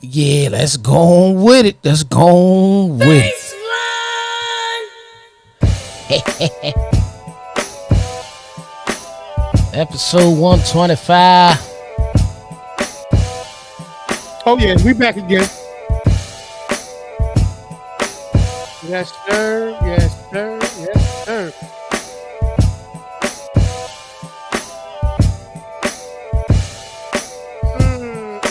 Yeah, let's go on with it. Let's go on with it. Episode 125. Oh yeah, we back again. Yes, sir. Yes, sir. Yes, sir. Mm, mm, mm,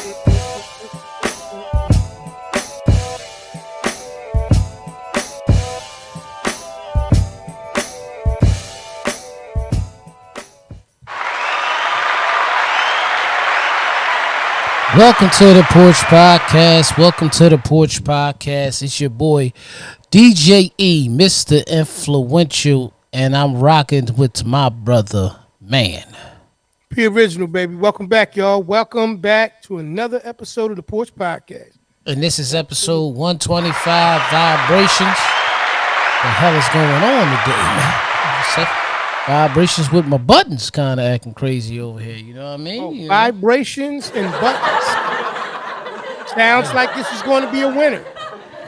Welcome to the Porch Podcast. Welcome to the Porch Podcast. It's your boy DJ E, Mr. Influential, and I'm rocking with my brother, man. P original, baby. Welcome back, y'all. Welcome back to another episode of the Porch Podcast. And this is episode 125, Vibrations. The hell is going on today, man? Vibrations with my buttons kind of acting crazy over here. You know what I mean? Oh, vibrations and buttons. Sounds like this is going to be a winner.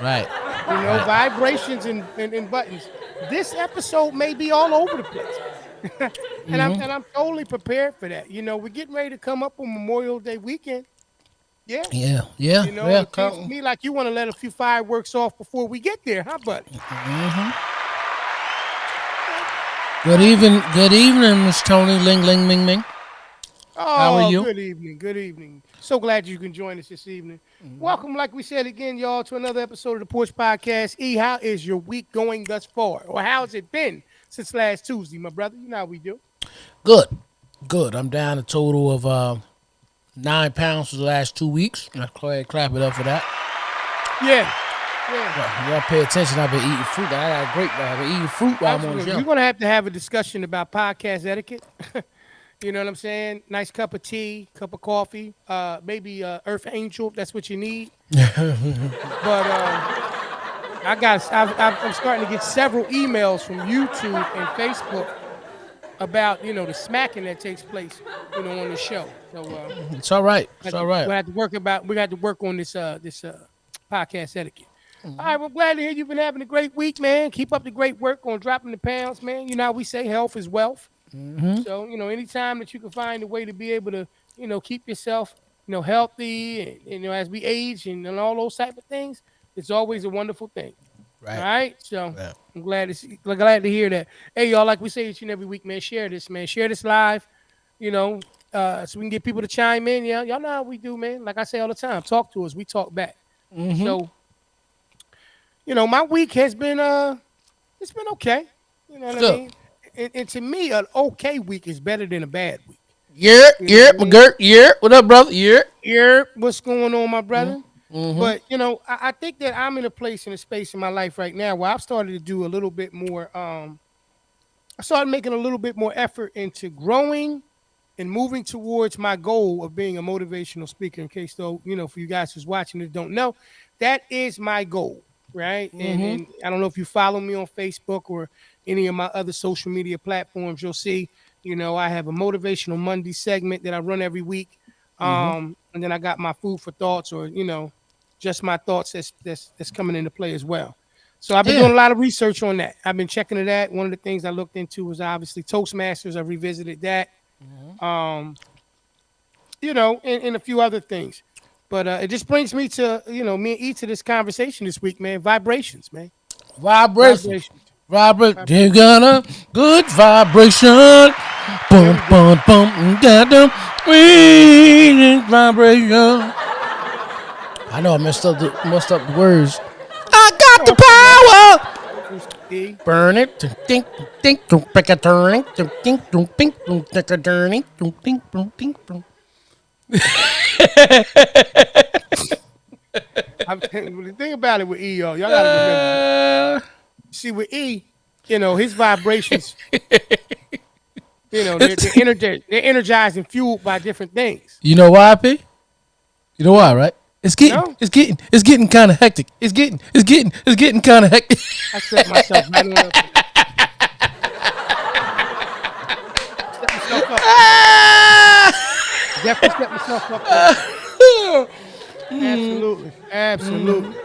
Right. You know, vibrations and buttons. This episode may be all over the place. and I'm totally prepared for that. You know, we're getting ready to come up on Memorial Day weekend. Yeah. Yeah. You know, it feels to me like you want to let a few fireworks off before we get there, huh, buddy? Mm-hmm. Good evening, Miss Tony Ling Ling Ming Ming. How are you? Good evening. So glad you can join us this evening. Mm-hmm. Welcome, like we said again, y'all, to another episode of the Porch Podcast. E, how is your week going thus far? Or how's it been since last Tuesday, my brother? You know how we do. Good. I'm down a total of 9 pounds for the last 2 weeks. I clap it up for that. Yeah. Well, y'all pay attention. I've been eating fruit. I got a grape. I've been eating fruit while I'm on the show. We're going to have a discussion about podcast etiquette. You know what I'm saying? Nice cup of tea, cup of coffee, maybe Earth Angel if that's what you need. But I'm starting to get several emails from YouTube and Facebook about, you know, the smacking that takes place, you know, on the show. So it's all right. It's all right. We have to work on this podcast etiquette. Mm-hmm. All right, well, glad to hear you've been having a great week, man. Keep up the great work on dropping the pounds, man. You know how we say health is wealth. Mm-hmm. So, you know, anytime that you can find a way to be able to, you know, keep yourself, you know, healthy and, you know, as we age and all those type of things, it's always a wonderful thing. Right. All right. So I'm glad to hear that. Hey, y'all, like we say each and every week, man, share this, man. Share this live, you know, so we can get people to chime in. Yeah, y'all know how we do, man. Like I say all the time, talk to us. We talk back. Mm-hmm. So, you know, my week has been it's been okay. You know what I mean? And to me, an okay week is better than a bad week. What up, brother? What's going on, my brother? Mm-hmm. But, you know, I think that I'm in a place in a space in my life right now where I've started to do a little bit more. I started making a little bit more effort into growing and moving towards my goal of being a motivational speaker. In case, though, you know, for you guys who's watching that don't know, that is my goal. Right. Mm-hmm. And I don't know if you follow me on Facebook or any of my other social media platforms, you'll see, you know, I have a motivational Monday segment that I run every week. And then I got my food for thoughts or, you know, just my thoughts that's coming into play as well. So I've been doing a lot of research on that. I've been checking it out. One of the things I looked into was obviously Toastmasters. I revisited that, you know, and a few other things. But it just brings me to, you know, me and E to this conversation this week, man. Vibrations, man. Vibrations. You got a good vibration. Boom, boom, boom. Got the vibration. I know I messed up the words. I got the power. Burn it. Think, break a turn. Think, The thing about it with E, y'all gotta remember. See, with E, you know, his vibrations, you know, they're energized and fueled by different things. You know why, P? You know why, right? It's getting kind of hectic. It's getting kind of hectic. I set myself right on up. Definitely set myself up. Absolutely. Absolutely.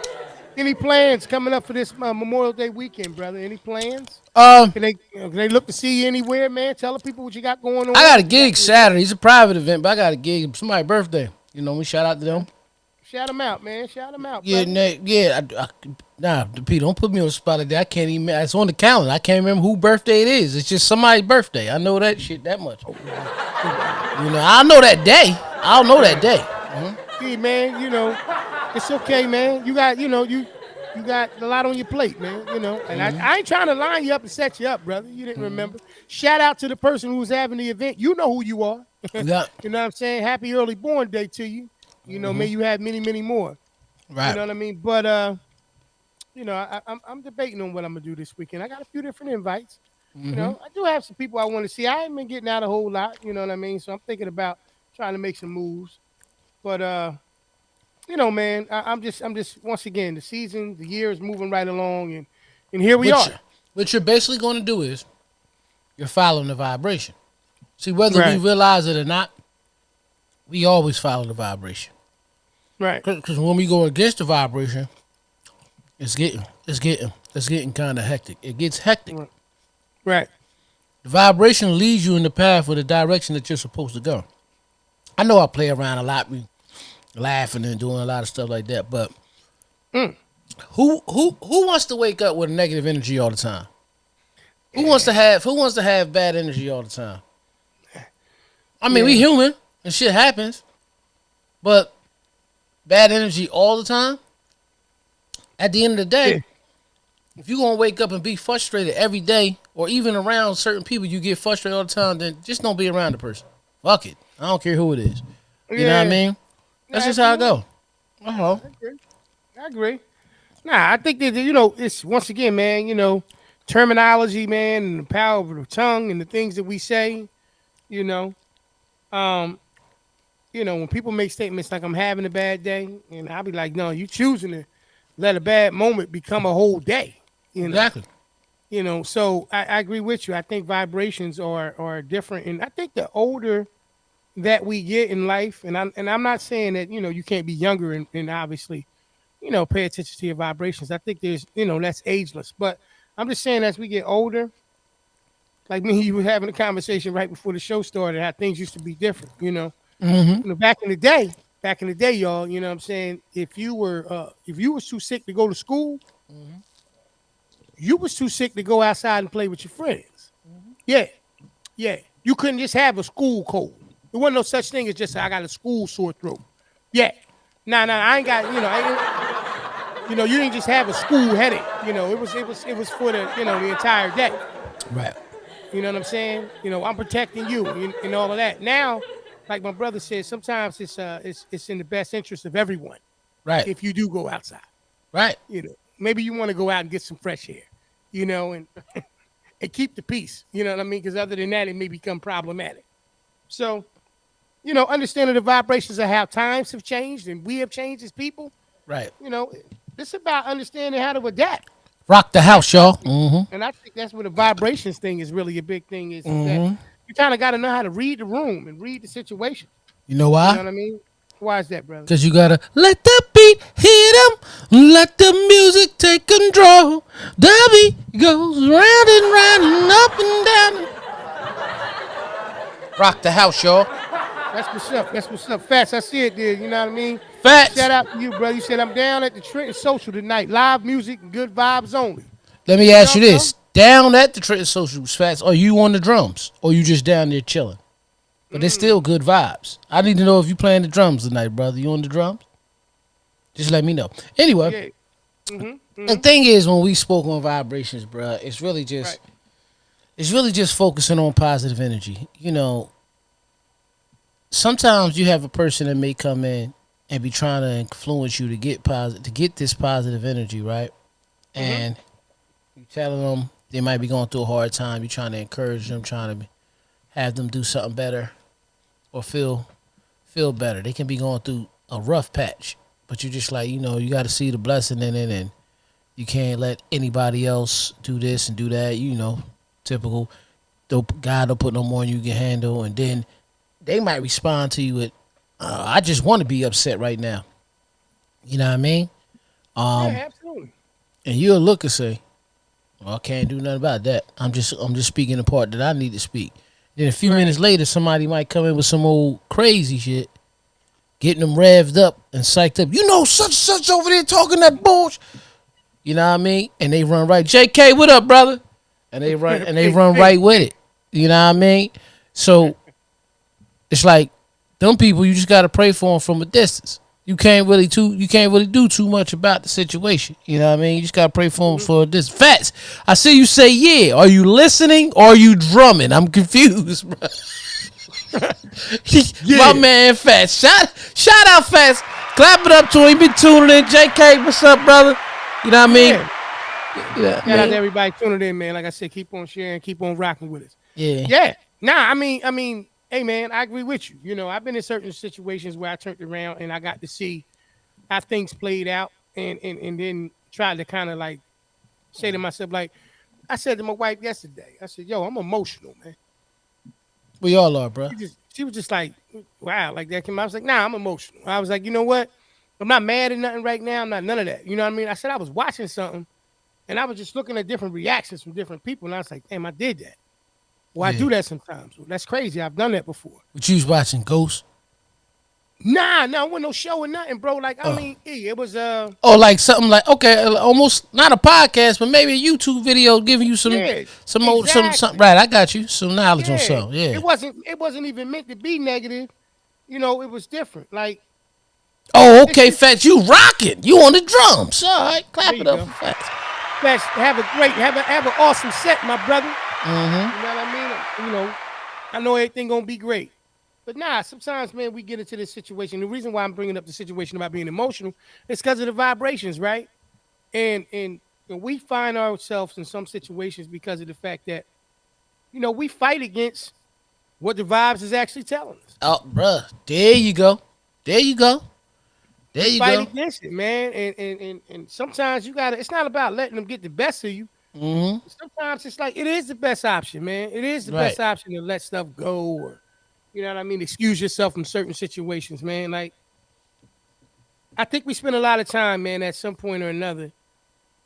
Any plans coming up for this Memorial Day weekend, brother? Any plans? Um, Can they look to see you anywhere, man? Tell the people what you got going I on. got a If you got gig any events, Saturday. It's a private event, but I got a gig. Somebody's birthday. You know, we shout out to them. shout them out, man. Shout them out, Yeah, brother. nah, Pete, don't put me on the spot like that. I can't even. It's on the calendar. I can't remember who birthday it is. It's just somebody's birthday. I know that shit that much. You know, I know that day. I'll know that Right. day. See, man, it's okay, man. You got a lot on your plate, man. And I ain't trying to line you up and set you up, brother. You didn't remember. Shout out to the person who's having the event. You know who you are. Yeah, You know what I'm saying? Happy early born day to you. May you have many, many more. You right. know what I mean? But I'm debating on what I'm gonna do this weekend. I got a few different invites. I do have some people I want to see. I ain't been getting out a whole lot. You know what I mean? So I'm thinking about trying to make some moves. But man, I'm just once again the year is moving right along, and here we What you, are. what you're basically going to do is you're following the vibration. See, whether we Right, realize it or not, we always follow the vibration. right, Because when we go against the vibration, it's getting kind of hectic. It gets hectic. right, right. The vibration leads you in the path or the direction that you're supposed to go. I know I play around a lot, we laughing and doing a lot of stuff like that, but Mm. who wants to wake up with negative energy all the time? Who wants to have bad energy all the time? I mean, we Yeah, human and shit happens, but bad energy all the time. At the end of the day, yeah, if you're gonna wake up and be frustrated every day, or even around certain people, you get frustrated all the time, then just don't be around the person. Fuck it. I don't care who it is. You know what I yeah. mean? No, That's just how I absolutely. go. Uh-huh. I agree. I agree. Nah, I think that it's once again, man. Terminology, man, and the power of the tongue and the things that we say. You know, um, when people make statements like "I'm having a bad day," and I'll be like, "No, you choosing to let a bad moment become a whole day." You know, Exactly. So I agree with you. I think vibrations are different, and I think the older that we get in life, and I'm not saying that you can't be younger and obviously pay attention to your vibrations. I think there's that's ageless, but I'm just saying as we get older, like me, and you were having a conversation right before the show started, how things used to be different. Back in the day, y'all. You know what I'm saying? If you was too sick to go to school, you was too sick to go outside and play with your friends. Yeah, yeah. You couldn't just have a school cold. There wasn't no such thing as just I got a school sore throat. Yeah. Nah, I ain't got, you didn't just have a school headache. It was for the entire day. Right. You know what I'm saying? I'm protecting you and all of that. Now, like my brother said, sometimes it's in the best interest of everyone Right. if you do go outside. Right. Maybe you want to go out and get some fresh air, and and keep the peace. You know what I mean? Because other than that, it may become problematic. So, understanding the vibrations of how times have changed and we have changed as people, Right. you know, it's about understanding how to adapt. Rock the And house, y'all. Mm-hmm. I think that's where the vibrations thing is really a big thing is that you kind of got to know how to read the room and read the situation. You know You know why? what I mean? Why is that, brother? Because you gotta let the beat hit 'em, let the music take control. The beat goes round and round and up and down. Rock the house, y'all. That's what's up. That's what's up. Fats, I see it, dude. You know what I mean? Facts. Shout out to you, brother. You said I'm down at the Trenton Social tonight. Live music and good vibes only. Let me You ask know, you bro? this: down at the Trenton Social Fats, are you on the drums, or you just down there chilling? But it's still good vibes. I need to know if you playing the drums tonight, brother. You on the drums? Just let me know. Anyway, Yeah. Mm-hmm. the Mm-hmm. thing is, when we spoke on vibrations, bro, Right. it's really just focusing on positive energy. Sometimes you have a person that may come in and be trying to influence you to get this positive energy, right? Mm-hmm. And you telling them they might be going through a hard time. You trying to encourage them, trying to have them do something better or feel better. They can be going through a rough patch, but you just like you got to see the blessing in it, and you can't let anybody else do this and do that. Typical. God don't put no more than you can handle, and then they might respond to you with, "I just want to be upset right now." You know what I mean? Yeah, Um, absolutely. and you'll look and say, well, I can't do nothing about that. I'm just speaking the part that I need to speak. Then a few Right. minutes later, somebody might come in with some old crazy shit, getting them revved up and psyched up. You know, such and such over there talking that bullshit. You know what I mean? And they run right. JK, what up, brother? And they Hey, run hey, right with it. You know what I mean? So it's like them people. You just got to pray for them from a distance. You can't really do too much about the situation. You know what I mean? You just gotta pray for them mhm. for this. Fats, I see you say yeah. Are you listening or are you drumming? I'm confused, bro. My Yeah, man Fats. Shout out Fats. Clap it up to him. Be tuning in. JK, what's up, brother? You know what I mean? yeah. Yeah, I Shout out to mean, everybody tuning in, man. Like I said, keep on sharing, keep on rocking with us. yeah. Yeah. Nah, I mean, hey man, I agree with you. You know, I've been in certain situations where I turned around and I got to see how things played out and then tried to kind of like say to myself, like I said to my wife yesterday, I said, yo, I'm emotional, man. We all are, bro. She was just like, wow, like that came out. I was like, nah, I'm emotional. I was like, you know what? I'm not mad at nothing right now. I'm not none of that. You know what I mean? I said I was watching something and I was just looking at different reactions from different people. And I was like, damn, I did that. Well, I Yeah. do that sometimes. Well, that's crazy. I've done that before. But you was watching Ghost. Nah, no, it wasn't no show or nothing, bro. Like, I Oh. mean, it was Oh, like something like okay, almost not a podcast, but maybe a YouTube video giving you yeah, some old some exactly. right. I got you some knowledge on Yeah. something. Yeah. It wasn't even meant to be negative. You know, it was different. Like Oh, it's okay, Fats, you rocking. You on the drums. All right, there clap it you up go. for Fats. Best have an awesome set, my brother. Mm-hmm. You know what I mean? You know, I know everything gonna be great. But nah, sometimes, man, we get into this situation. The reason why I'm bringing up the situation about being emotional is because of the vibrations, right? And we find ourselves in some situations because of the fact that we fight against what the vibes is actually telling us. Oh, bruh. There you go. There you go. There We you fight go. against it, man. And sometimes you gotta. It's not about letting them get the best of you. Mm-hmm. Sometimes it's like it is the best option, man. It is the Right. best option to let stuff go, or you know what I mean. Excuse yourself from certain situations, man. Like I think we spend a lot of time, man, at some point or another,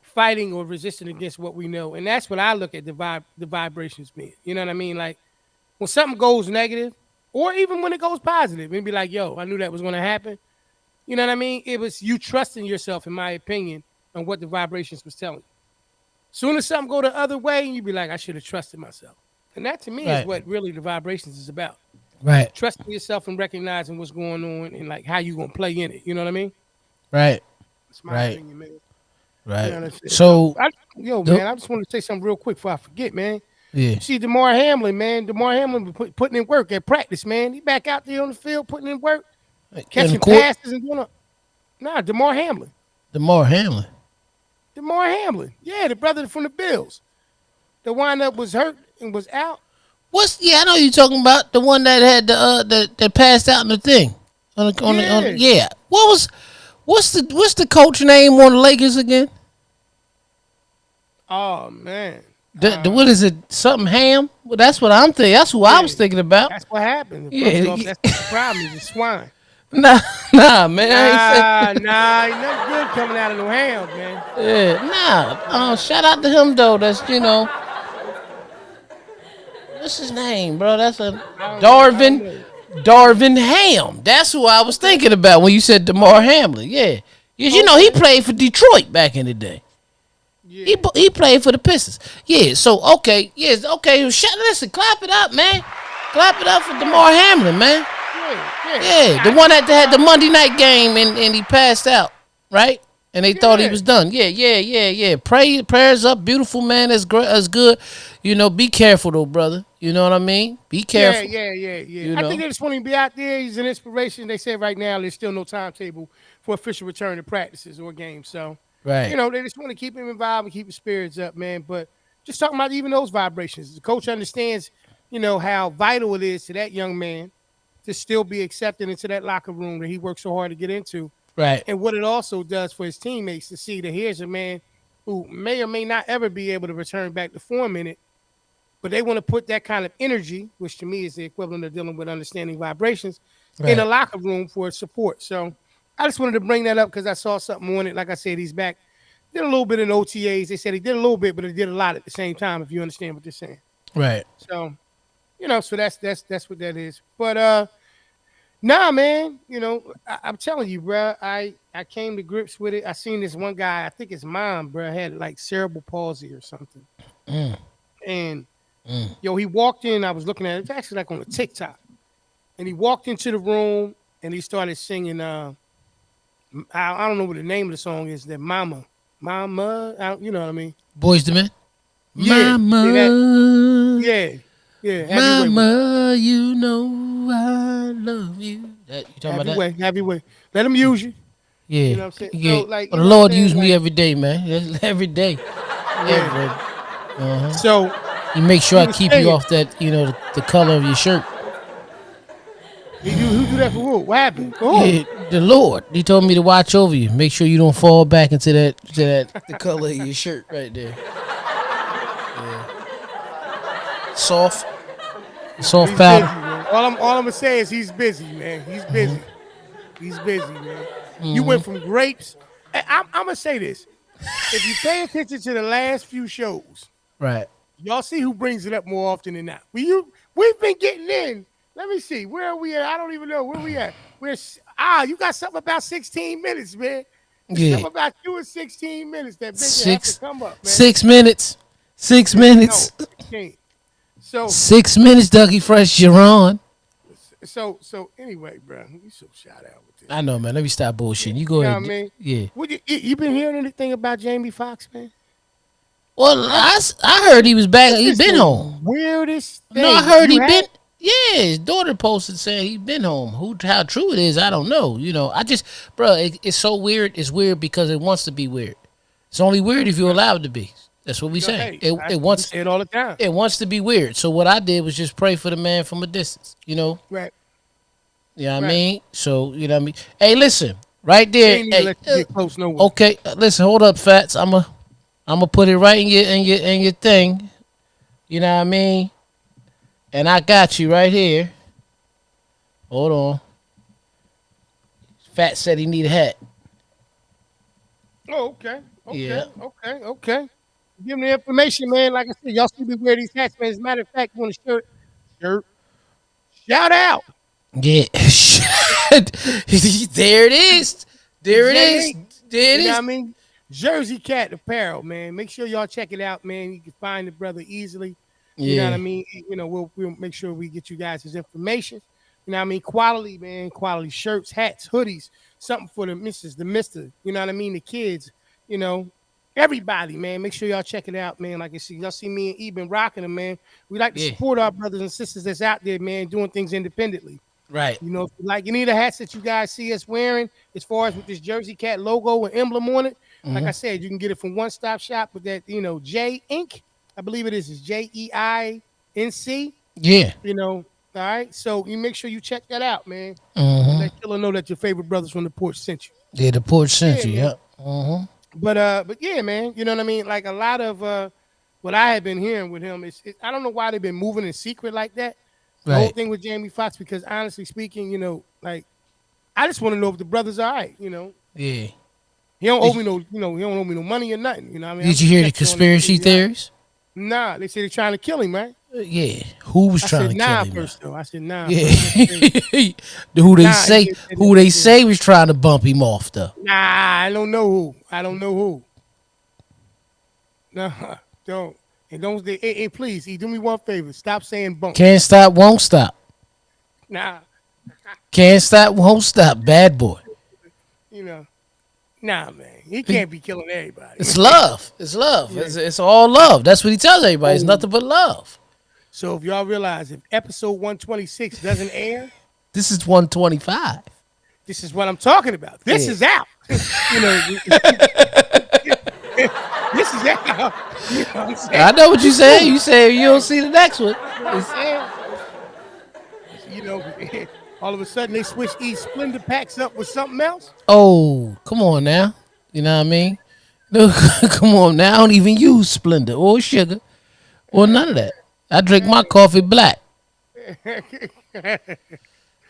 fighting or resisting against what we know, and that's what I look at the vibrations being. You know what I mean? Like when something goes negative, or even when it goes positive, and be like, "Yo, I knew that was going to happen." You know what I mean? It was you trusting yourself, in my opinion, on what the vibrations was telling you. Soon as something go the other way, you be like, "I should have trusted myself." And that to me is Right. what really the vibrations is about. Right. Trusting yourself and recognizing what's going on and like how you gonna play in it. You know what I mean? Right. That's my Right. opinion, man. You Right. know what I'm saying? So, So yo, the man, I just want to say something real quick before I forget, man. yeah. You see, Damar Hamlin, man. Damar Hamlin putting in work at practice, man. He back out there on the field putting in work, In the catching court, passes and doing. Nah, Damar Hamlin. the more Hamlin. Damar Hamlin. Yeah, the brother from the Bills. The wind up was hurt and was out. What's yeah? I know you talking about the one that had the that passed out in the thing on Yeah. yeah. What's the coach name on the Lakers again? Oh man. The what is it? Something Ham? Well, that's what I'm thinking. That's who I Yeah. was thinking about. That's what happened. First Yeah, off, that's the problem is the swine. nah, nah, man. I ain't say. Nah, ain't nothing good coming out of no hams, man. Yeah, nah. Nah. Shout out to him though. That's what's his name, bro? That's a I don't Darvin know. Darvin Ham. That's who I was Okay. thinking about when you said Damar Hamlin. Yeah, because he Okay. played for Detroit back in the day. Yeah. He played for the Pistons. Yeah. So okay. Yes. Okay. Listen. Clap it up, man. Clap it up for Yeah. Damar Hamlin, man. Yeah. Yeah, the I one think that had the Monday night game and he passed out, right? And they thought he yeah. was done. Yeah. Prayers up, beautiful man. That's great. That's good. Be careful though, brother. You know what I mean? Be Yeah, careful. yeah, yeah, yeah. You I think know. they just want him to be out there. He's an inspiration. They said right now there's still no timetable for official return to practices or games. So, Right. they just want to keep him involved and keep his spirits up, man. But just talking about even those vibrations, the coach understands, how vital it is to that young man to still be accepted into that locker room that he worked so hard to get into. Right. And what it also does for his teammates to see that here's a man who may or may not ever be able to return back to form in it, but they want to put that kind of energy, which to me is the equivalent of dealing with understanding vibrations, in a Right. locker room for support. So I just wanted to bring that up because I saw something on it. Like I said, he's back. Did a little bit in OTAs. They said he did a little bit, but he did a lot at the same time. If you understand what they're saying. Right. So so that's what that is. But nah, man. I'm telling you, bro. I came to grips with it. I seen this one guy. I think his mom, bro, had like cerebral palsy or something. Mm. And Mm. he walked in. I was looking at it. It's actually like on a TikTok. And he walked into the room and he started singing. I don't know what the name of the song is. That Mama. You know what I mean? Boys to Men. Yeah, yeah, Mama. yeah, yeah. Have your way with it. Mama, you know I love you. That you talking Have about your that? way. Have your way. Let him use you. You Yeah. know what I'm saying? So Yeah. like, Well, you the know what I'm Lord saying? used me Like, every day, man. Every day. yeah. Every. Uh-huh. So He make sure he I was keep you saying, off that, the color of your shirt. who do that for who? What happened? For who? Yeah, the Lord. He told me to watch over you. Make sure you don't fall back into that the color of your shirt right there. Soft, soft He's busy, powder. man. All I'm gonna say is he's busy, man. He's busy. He's busy, man. You went from grapes. I'm gonna say this. If you pay attention to the last few shows, Right. y'all see who brings it up more often than not. We've been getting in. Let me see. Where are we at? I don't even know where we at. You got something about 16 minutes, man. There's Yeah. something about you in 16 minutes that make it have to Six come up, man. 6 minutes. 6 No, minutes. 16. So 6 minutes, Dougie Fresh, you're on. so anyway, bro, you so shout out with this, I know, man. man. Let me stop bullshitting. You go You know what I ahead. mean? Yeah. You been hearing anything about Jamie Foxx, man? Well, I I heard he was back. This He is been the home. weirdest No, I thing heard you he had. been. Yeah, his daughter posted saying he been home. How true it is, I don't know. I just, bro, it's so weird. It's weird because it wants to be weird. It's only weird if you're allowed to be. That's what we say. Hey, It we wants say it all the time. it wants to be weird. So what I did was just pray for the man from a distance. Right, You know what I right. mean? So you know what I mean. Hey, listen, right He there. ain't even Hey, let you get close nowhere. okay, listen, hold up, Fats. I'm gonna put it right in your thing. You know what I mean? And I got you right here. Hold on. Fat said he need a hat. Oh, okay, Yeah. okay. Give him the information, man. Like I said, y'all see me wear these hats, man. As a matter of fact, you want a shirt, shout out Yeah. There it is. to There it is. J8. There it You know what is. I mean? Jersey Cat Apparel, man. Make sure y'all check it out, man. You can find the brother easily. You know what I Yeah. mean? We'll make sure we get you guys his information. You know what I mean? Quality, man. Quality shirts, hats, hoodies, something for the missus, the mister. You know what I mean? The kids. You know, everybody, man. Make sure y'all check it out, man. Like I see, y'all see me and E been rocking them, man. We like to Yeah. support our brothers and sisters that's out there, man, doing things independently. Right. If you like any of the hats that you guys see us wearing, as far as with this Jersey Cat logo and emblem on it, like Hmm. I said, you can get it from One Stop Shop with that, J Inc. I believe it is JEINC. Yeah. All right. So you make sure you check that out, man, and Hmm. let Killer know that your favorite brothers from the porch sent you. Yeah, the Porch Yeah, Century. man. Yep. Hmm. But yeah, man, you know what I mean? Like a lot of what I have been hearing with him is I don't know why they've been moving in secret like that. The whole Right. thing with Jamie Foxx, because honestly speaking, like I just want to know if the brother's all right. Yeah. He don't owe Did, me no, he don't owe me no money or nothing. You know what I mean? I'm did you just hear the checking on him. See if conspiracy he all right. theories? Nah, they say they're trying to kill him, right? Yeah. Who was I trying said to kill nah him, man? first though. I said nah Yeah. first. That's crazy. who they Nah, say who they say was trying to bump him off though. nah. I don't know who. I don't know who. Nah, don't. And don't. Hey, please, do me one favor. Stop saying bump. Can't stop, won't stop. Nah, Can't stop, won't stop. Bad boy. you know. Nah, man. He can't be killing everybody. It's love. It's love. Yeah. It's all love. That's what he tells everybody. It's Oh. nothing but love. So if y'all realize if episode 126 doesn't air, This is 125. this is what I'm talking about. This Yeah. is out. you know, this is out. You know what I'm saying? I know what you say. You say you don't see the next one. You know what I'm saying? All of a sudden they switch these Splendor packs up with something else. Oh, come on now. You know what I mean? No, come on now. I don't even use Splendor or sugar or none of that. I drink my coffee black.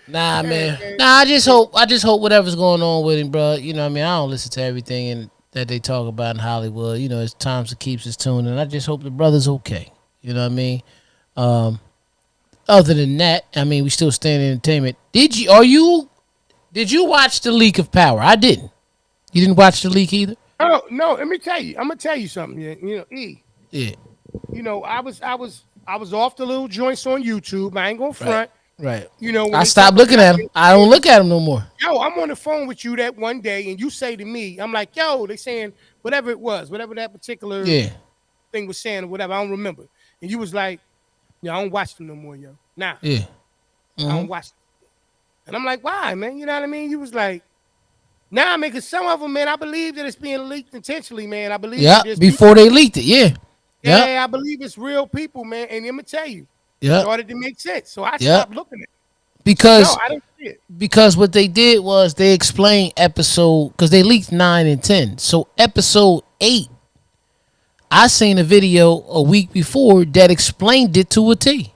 Nah, man. And Nah, I just hope whatever's going on with him, bro. You know, what I mean, I don't listen to everything that they talk about in Hollywood. You know, it's times it keeps his tune, and I just hope the brother's okay. You know what I mean? Um, other than that, I mean, we still stay in entertainment. Did you watch the leak of Power? I didn't. You didn't watch the leak either. oh no, let me tell you. I'm gonna tell you something. E. Yeah. I was off the little joints on YouTube. I ain't gonna Right. front. Right. When I they talk stopped looking about at him. I don't look at him no more. yo, I'm on the phone with you that one day, and you say to me, I'm like, yo, they saying whatever it was, whatever that particular Yeah. thing was saying or whatever. I don't remember. And you was like, yo, I don't watch them no more, yo. Nah, Yeah. I Mm-hmm. don't watch them. And I'm like, why, man? You know what I mean? You was like, nah, man, because some of them, man, I believe that it's being leaked intentionally, man. I believe that Yep. there's people. Before they leaked it. Yeah. Yep. Yeah, I believe it's real people, man. And let me tell you, it Yep. started to make sense. So I Yep. stopped looking at it. So no, Because I didn't see it. what they did was they explained episode because they leaked 9 and 10. So episode 8, I seen a video a week before that explained it to a T,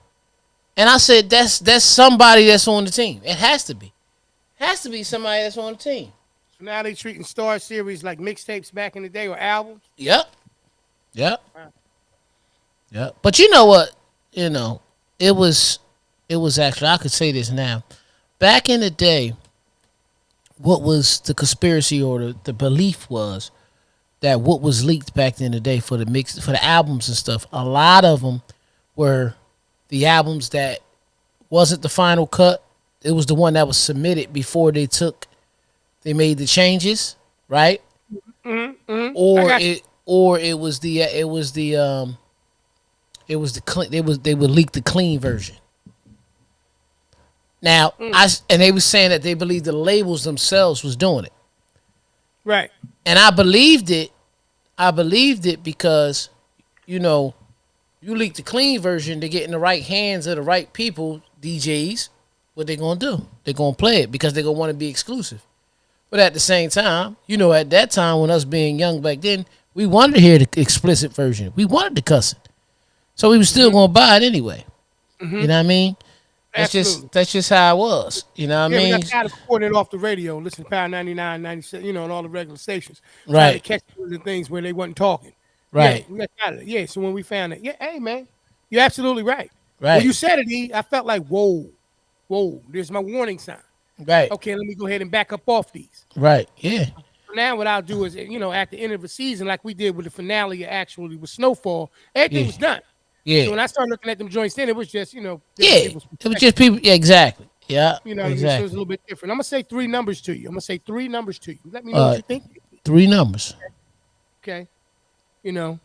and I said that's somebody that's on the team. It has to be somebody that's on the team. So now they treating Star Series like mixtapes back in the day or albums. Yep. Yep. Wow. Yep. But you know what? You know it was actually, I could say this now. Back in the day, what was the conspiracy or the belief was that what was leaked back in the day for the albums and stuff, a lot of them were the albums that wasn't the final cut. It was the one that was submitted before they made the changes, right? I Or got you. it was they would leak the clean version. Now, and they were saying that they believed the labels themselves was doing it. Right. And I believed it. I believed it because, you know, you leak the clean version to get in the right hands of the right people, DJs. What they gonna do? They're gonna play it because they're gonna want to be exclusive. But at the same time, you know, at that time when us being young back then, we wanted to hear the explicit version. We wanted the cussing, so we was still gonna buy it anyway. You know what I mean? Absolutely. That's just how it was. You know what I Yeah, we mean? got tired of recording it off the radio, listen to Power 99, 97, and all the regular stations. Trying to Right. catch the things where they wasn't talking. Yeah, Right. we got tired of it. Yeah, so when we found it, yeah, hey, man, you're absolutely right. When you Right. said it, E, I felt like, whoa, there's my warning sign. Right. Okay, let me go ahead and back up off these. Right. Yeah. Now what I'll do is, at the end of the season, like we did with the finale, actually with Snowfall, everything Yeah. was done. Yeah. So when I started looking at them joints, then it was just, different Yeah. people's It was perspective. just people. Yeah. Exactly. Yeah. You know what I mean? So it's a Exactly. little bit different. I'm gonna say three numbers to you. Let me know what you think. 3 numbers. Okay. You know,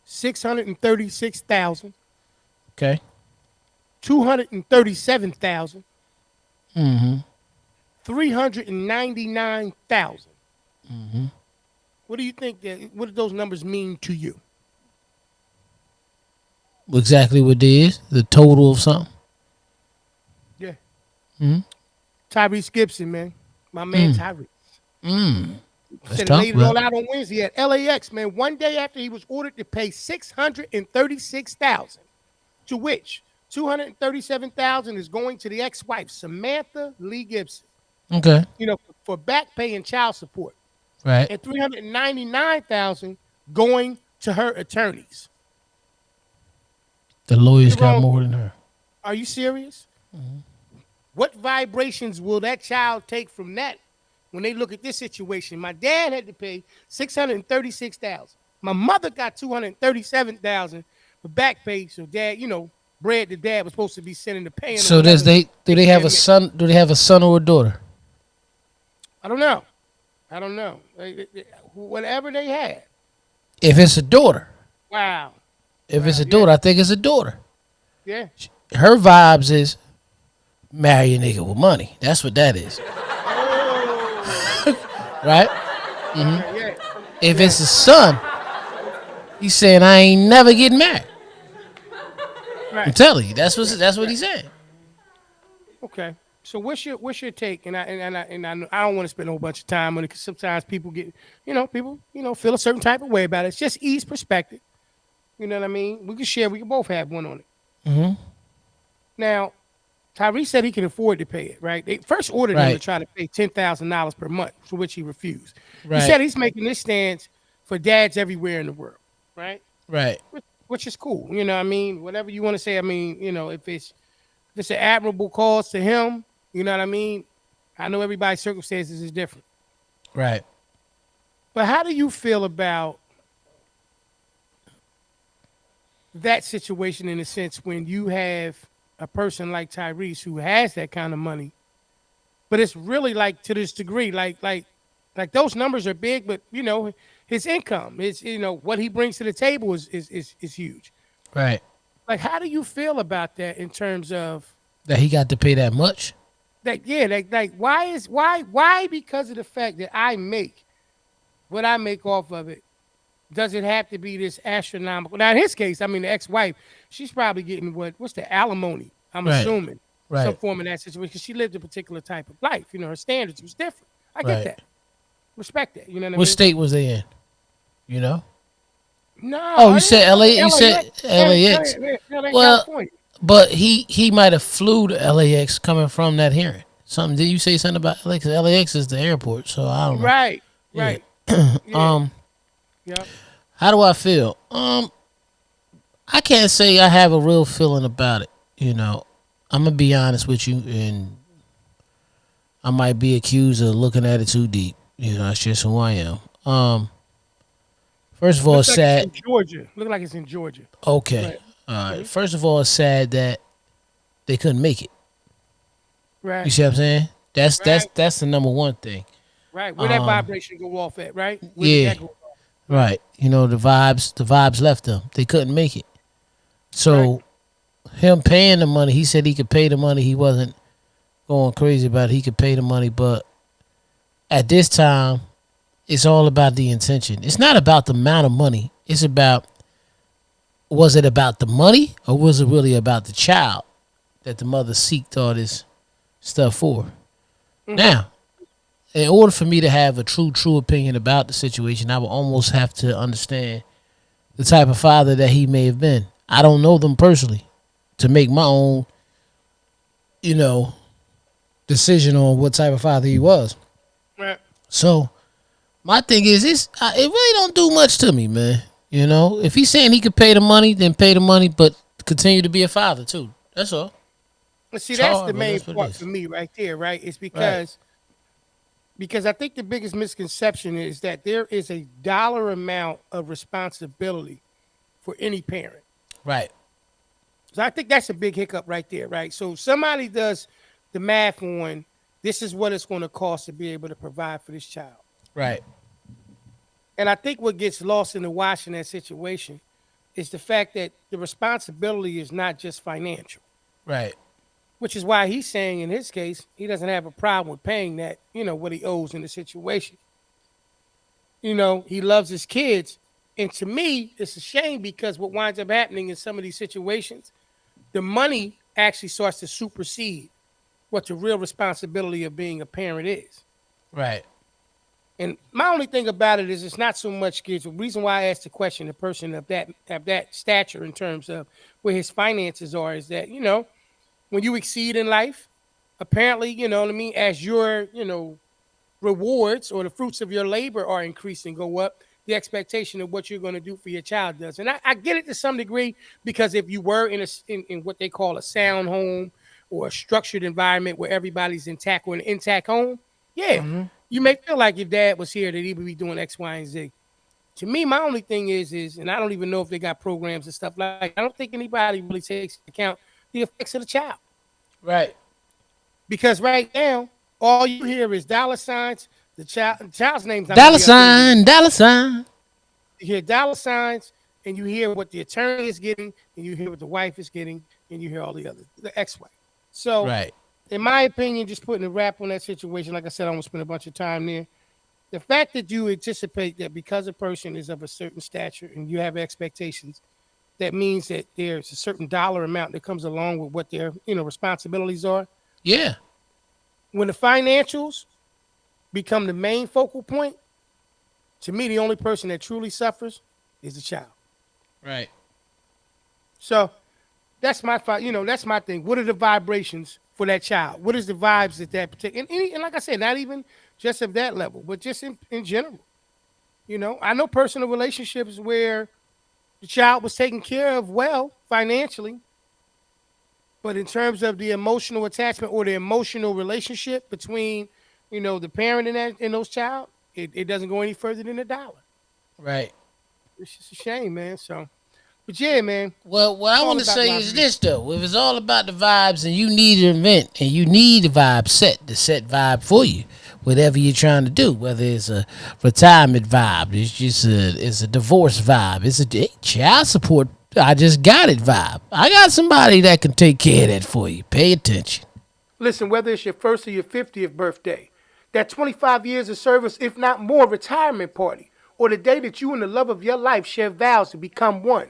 636,000, Okay. 237,000, Mm-hmm. 399,000. Mm-hmm. What do you think what do those numbers mean to you? Exactly what it is. The total of something. Yeah. Mm-hmm. Tyrese Gibson, man. My man Tyrese. Let's Said it talk laid it about all it. out on Wednesday at LAX, man. One day after he was ordered to pay 636,000, to which 237,000 is going to the ex-wife, Samantha Lee Gibson, Okay. for back pay and child support, Right. and 399,000 going to her attorneys. The lawyers got Jerome, more than her. are you serious? What vibrations will that child take from that when they look at this situation? My dad had to pay 636,000. My mother got 237,000 for back pay. So dad, bread that dad was supposed to be sending to paying or So whatever. do they have a son? Do they have a son or a daughter? I don't know. Whatever they had. If it's a daughter, Wow. if it's a Yeah. daughter, I think it's a daughter. Yeah. Her vibes is marry a nigga with money. That's what that is, right? Yeah. If it's a son, he's saying I ain't never getting married. I'm Right. telling you, that's what he's saying. Okay. So what's your take? And I don't want to spend a whole bunch of time on it because sometimes people get feel a certain type of way about it. It's just ease perspective. You know what I mean? We can share. We can both have one on it. Mm-hmm. Now, Tyrese said he can afford to pay it, right? They first ordered him to Right. try to pay $10,000 per month, for which he refused. He Right. said he's making this stance for dads everywhere in the world, right? Right. Which is cool. You know what I mean? Whatever you want to say. I mean, if it's an admirable cause to him, you know what I mean? I know everybody's circumstances is different. Right. But how do you feel about that situation in a sense when you have a person like Tyrese who has that kind of money, but it's really like to this degree, like those numbers are big, but his income is what he brings to the table is huge. Right. Like, how do you feel about that in terms of That he got to pay that much. that? Yeah, like why because of the fact that I make what I make off of it, does it have to be this astronomical? Now, in his case, I mean, the ex-wife, she's probably getting what's the alimony? I'm Right. assuming some Right. form of that situation. 'Cause she lived a particular type of life. Her standards was different. I get Right. that, respect that. You know what I What mean? state was they in? You know? Oh, No, you it said ain't LA. You said LAX. LAX. That ain't Well, California. but he might have flew to LAX coming from that hearing. Something? Did you say something about LAX? LAX is the airport, so I don't know. Right, Yeah. right. Yeah, Um. yeah. How do I feel? I can't say I have a real feeling about it. I'm gonna be honest with you, and I might be accused of looking at it too deep. That's just who I am. First of all, Looks it's like it's sad. in Georgia. Look like it's in Georgia. Okay. Right. All right. Hmm. First of all, it's sad that they couldn't make it. You Right. see what I'm saying? That's that's Right. that's the number one thing. Right. Where that Um, vibration go off at? Right. Where did yeah, that go off? Right. right. The vibes left them. They couldn't make it. Right. So him paying the money, he said he could pay the money. He wasn't going crazy about it. He could pay the money, but at this time, it's all about the intention. It's not about the amount of money. It's about, was it about the money or was it really about the child that the mother seeked all this stuff for? Hmm. Now, in order for me to have a true opinion about the situation, I would almost have to understand the type of father that he may have been. I don't know them personally to make my own, you know, decision on what type of father he was. Right. So my thing is, it really don't do much to me, man. If he's saying he could pay the money, then pay the money, but continue to be a father too. That's all. But see, It's that's the hard, but main that's what it part for is. me right there, right? It's Right, because I think the biggest misconception is that there is a dollar amount of responsibility for any parent. right, So I think that's a big hiccup right there, right? So somebody does the math on this is what it's going to cost to be able to provide for this child. right, And I think what gets lost in the wash in that situation is the fact that the responsibility is not just financial, right, which is why he's saying in his case, he doesn't have a problem with paying that, what he owes in the situation. He loves his kids. And to me, it's a shame because what winds up happening in some of these situations, the money actually starts to supersede what the real responsibility of being a parent is. right. And my only thing about it is it's not so much kids. The reason why I asked the question, a person of that stature in terms of where his finances are, is that when you exceed in life, apparently what I mean, as your rewards or the fruits of your labor are increasing, go up, the expectation of what you're going to do for your child does. And I get it to some degree because if you were in what they call a sound home or a structured environment where everybody's intact or an intact home, yeah, you may feel like your dad was here that he would be doing X, Y, and Z. To me, my only thing is, and I don't even know if they got programs and stuff like that. I don't think anybody really takes into account the effects of the child. Right. Because right now, all you hear is dollar signs. The child's name's not gonna Dollar be up there either. sign, dollar sign. You hear dollar signs, and you hear what the attorney is getting, and you hear what the wife is getting, and you hear all the other the ex-wife. So, Right, in my opinion, just putting a wrap on that situation, like I said, I'm gonna spend a bunch of time there. The fact that you anticipate that because a person is of a certain stature and you have expectations, that means that there's a certain dollar amount that comes along with what their responsibilities are. yeah, When the financials become the main focal point, to me, the only person that truly suffers is the child. right, So that's my that's my thing. What are the vibrations for that child? What is the vibes at that particular and like I said, not even just of that level, but just in general. I know personal relationships where the child was taken care of well financially, but in terms of the emotional attachment or the emotional relationship between, the parent and those child, it doesn't go any further than a dollar. Right. It's just a shame, man. So, but yeah, man, Well, what I all want to about say is vibration. this though: if it's all about the vibes, and you need an event, and you need a vibe set, the set vibe for you, whatever you're trying to do, whether it's a retirement vibe, it's a divorce vibe, it's a child support. I just got it vibe. I got somebody that can take care of that for you. Pay attention. Listen, whether it's your first or your 50th birthday, that 25 years of service, if not more, retirement party, or the day that you and the love of your life share vows to become one.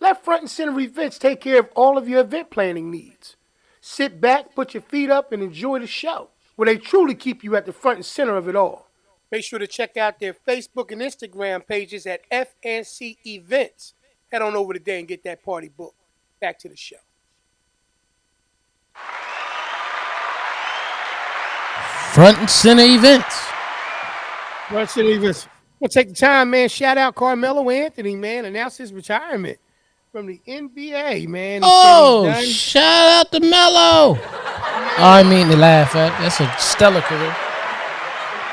Let Front and Center Events take care of all of your event planning needs. Sit back, put your feet up, and enjoy the show, where they truly keep you at the front and center of it all. Make sure to check out their Facebook and Instagram pages at FNC Events. Head on over today and get that party booked. Back to the show. Front and center events. Front and Center Events. We'll take the time, man. Shout out Carmelo Anthony, man. Announced his retirement from the NBA, man. He said he's Oh, done. shout out to Mello. Oh, I Yeah. mean to laugh at. That's a stellar career.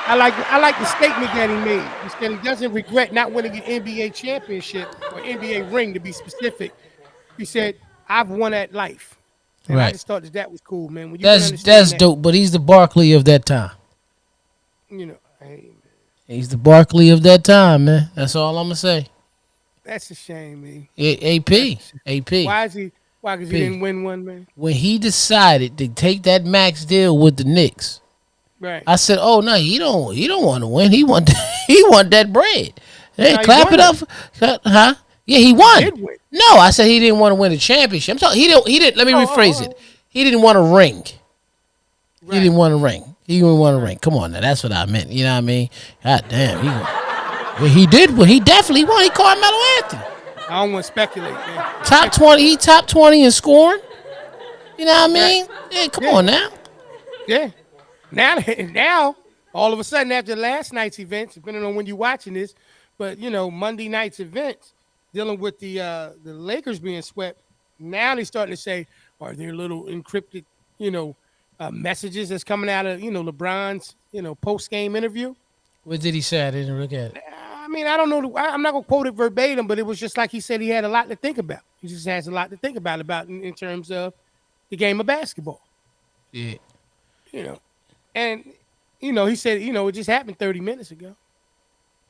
I like the statement that he made. He said he doesn't regret not winning an NBA championship or NBA ring to be specific. He said, I've won at life. And I Right. just thought that was cool, man. When you can That's understand that, dope. But he's the Barkley of that time. hey, He's the Barkley of that time, man. That's all I'm gonna say. that's a shame, man. That's AP, a shame. AP, Why is he? Why? Because he P. didn't win one, man. When he decided to take that max deal with the Knicks, Right. I said, "Oh no, he don't want to win. He want he want that bread. Hey, No, he clap won it though. up, huh? Yeah, he He won. did win. No, I said he didn't want to win the championship. I'm talking. He didn't. Let me Oh, rephrase oh, it. oh. He didn't want a ring. He Right. didn't want a ring. He didn't want a Right. ring. Come on now, that's what I meant. You know what I mean? God damn, he did. Well, he definitely won. He called Melo Anthony. I don't want to speculate, man. Top 20. He top 20 in scoring. You know what I Right. mean? Yeah, come Yeah. on now. Yeah. Now, now, all of a sudden, after last night's events, depending on when you're watching this, but Monday night's events dealing with the Lakers being swept. Now they're starting to say, are there little encrypted, messages that's coming out of LeBron's post game interview? What did he say? I didn't look at it. I mean, I don't know. I'm not gonna quote it verbatim, but it was just like he said he had a lot to think about. He just has a lot to think about in terms of the game of basketball. Yeah. You know, and he said it just happened 30 minutes ago.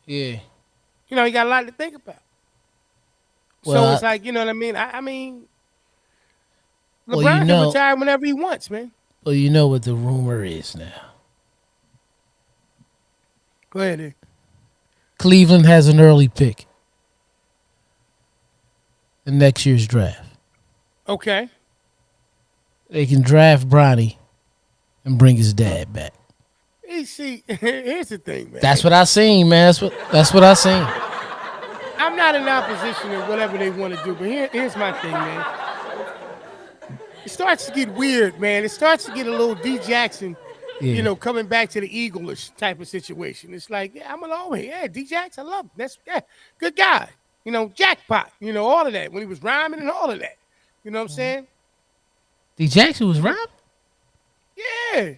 Yeah. He got a lot to think about. Well, So it's like what I mean. I mean, well, you LeBron can know, retire whenever he wants, man. well, you know what the rumor is now. Go ahead. Nick. Cleveland has an early pick in next year's draft. Okay. They can draft Bronny and bring his dad back. See, here's the thing, man. That's what I seen, man. That's what I seen. I'm not in opposition to whatever they want to do, but here's my thing, man. It starts to get weird, man. It starts to get a little D Jackson, Yeah. coming back to the Eagle-ish type of situation. It's like, yeah, I'm alone here. Yeah, D Jackson, I love him. That's good guy. Jackpot, all of that. When he was rhyming and all of that. You know what I'm saying? D Jackson was robbed. Yeah.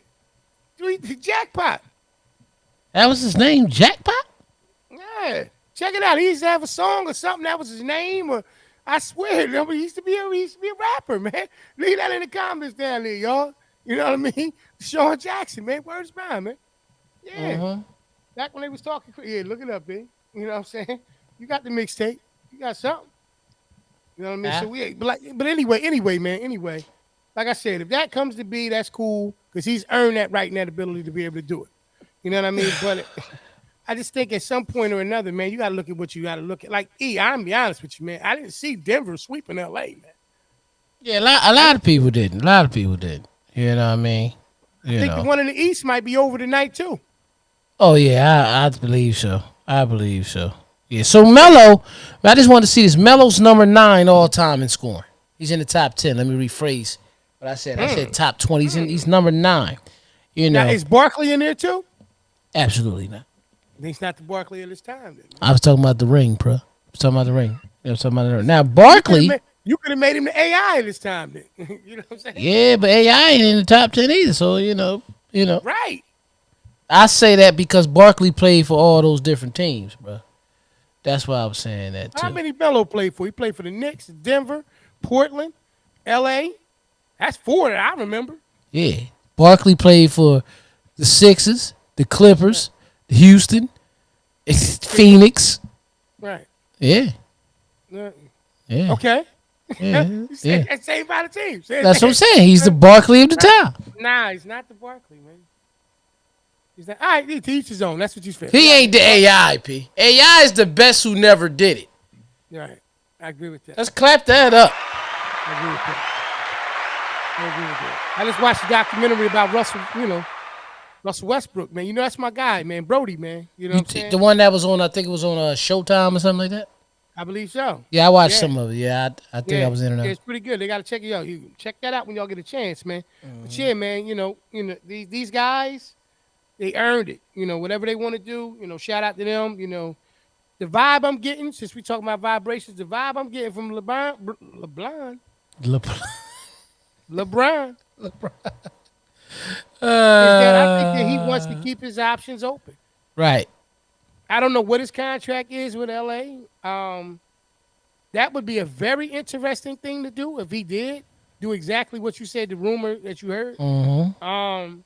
The jackpot. That was his name, Jackpot. Yeah. Check it out. He used to have a song or something. That was his name. Or I swear, he used to be a rapper, man. Leave that in the comments down there, y'all. You know what I mean? Sean Jackson, man. Where's mine, man? Yeah. Uh-huh. Back when they was talking. Yeah, look it up, man. You know what I'm saying? You got the mixtape. You got something. You know what I mean? Ah. So but anyway, man. Anyway, like I said, if that comes to be, that's cool because he's earned that right and that ability to be able to do it. You know what I mean? But I just think at some point or another, man, you got to look at what you got to look at. Like I'm gonna be honest with you, man. I didn't see Denver sweeping L.A., man. Yeah, a lot of people didn't. A lot of people didn't. You know what I mean? I think the one in the East might be over tonight too. Oh yeah, I believe so. I believe so. Yeah. So Melo, I just wanted to see this. Melo's number 9 all time in scoring. He's in the top 10. Let me rephrase what I said. I said top 20. He's number 9. You Now, know, is Barkley in there too? absolutely not. He's not the Barkley of this time, then, man. I was talking about the ring, bro. I was talking about the ring. I was talking about the ring. Now You could have Barkley, made, you could have made him the AI this time, then. You know what I'm saying? yeah, but AI ain't in the top 10 either. So you know, Right. I say that because Barkley played for all those different teams, bro. That's why I was saying that How too. many Melo played for? He played for the Knicks, Denver, Portland, L.A. That's 4 that I remember. Yeah, Barkley played for the Sixers, the Clippers, Houston, Phoenix. Right. Yeah, Uh, yeah, Okay. yeah, You yeah. said that same by the team. That's what I'm saying. He's the Barkley of the town. Nah, he's not the Barkley, man. He's not. All right, he teach his own. That's what you feel. He ain't the AI, P. AI is the best who never did it. Right. I agree with that. Let's clap that up. I agree with that. I agree with that. I just watched a documentary about Russell Westbrook, man. You know, that's my guy, man. Brody, man. You know what I'm saying? The one that was on, I think it was on Showtime or something like that. I believe so. Yeah, I watched Yeah. some of it. Yeah, I think I was in and Yeah, out. it's pretty good. They got to check it out. You check that out when y'all get a chance, man. But yeah, man, these guys, they earned it. You know, whatever they want to do, shout out to them. You know, the vibe I'm getting, since we talking about vibrations, the vibe I'm getting from LeBron is that I think that he wants to keep his options open. Right. I don't know what his contract is with LA. That would be a very interesting thing to do if he did do exactly what you said, the rumor that you heard. Mm-hmm.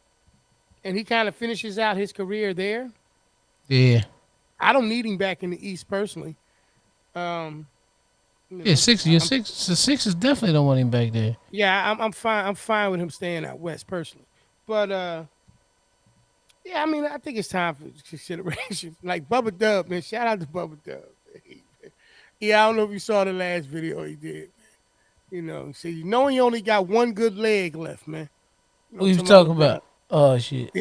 And he kind of finishes out his career there. Yeah. I don't need him back in the East personally. Yeah, the Sixers definitely don't want him back there. Yeah, I'm fine. I'm fine with him staying out West personally. But yeah, I mean, I think it's time for consideration. Like Bubba Dub, man. Shout out to Bubba Dub. Yeah, I don't know if you saw the last video he did. You know, so he only got one good leg left, man. What you talking about? Oh shit.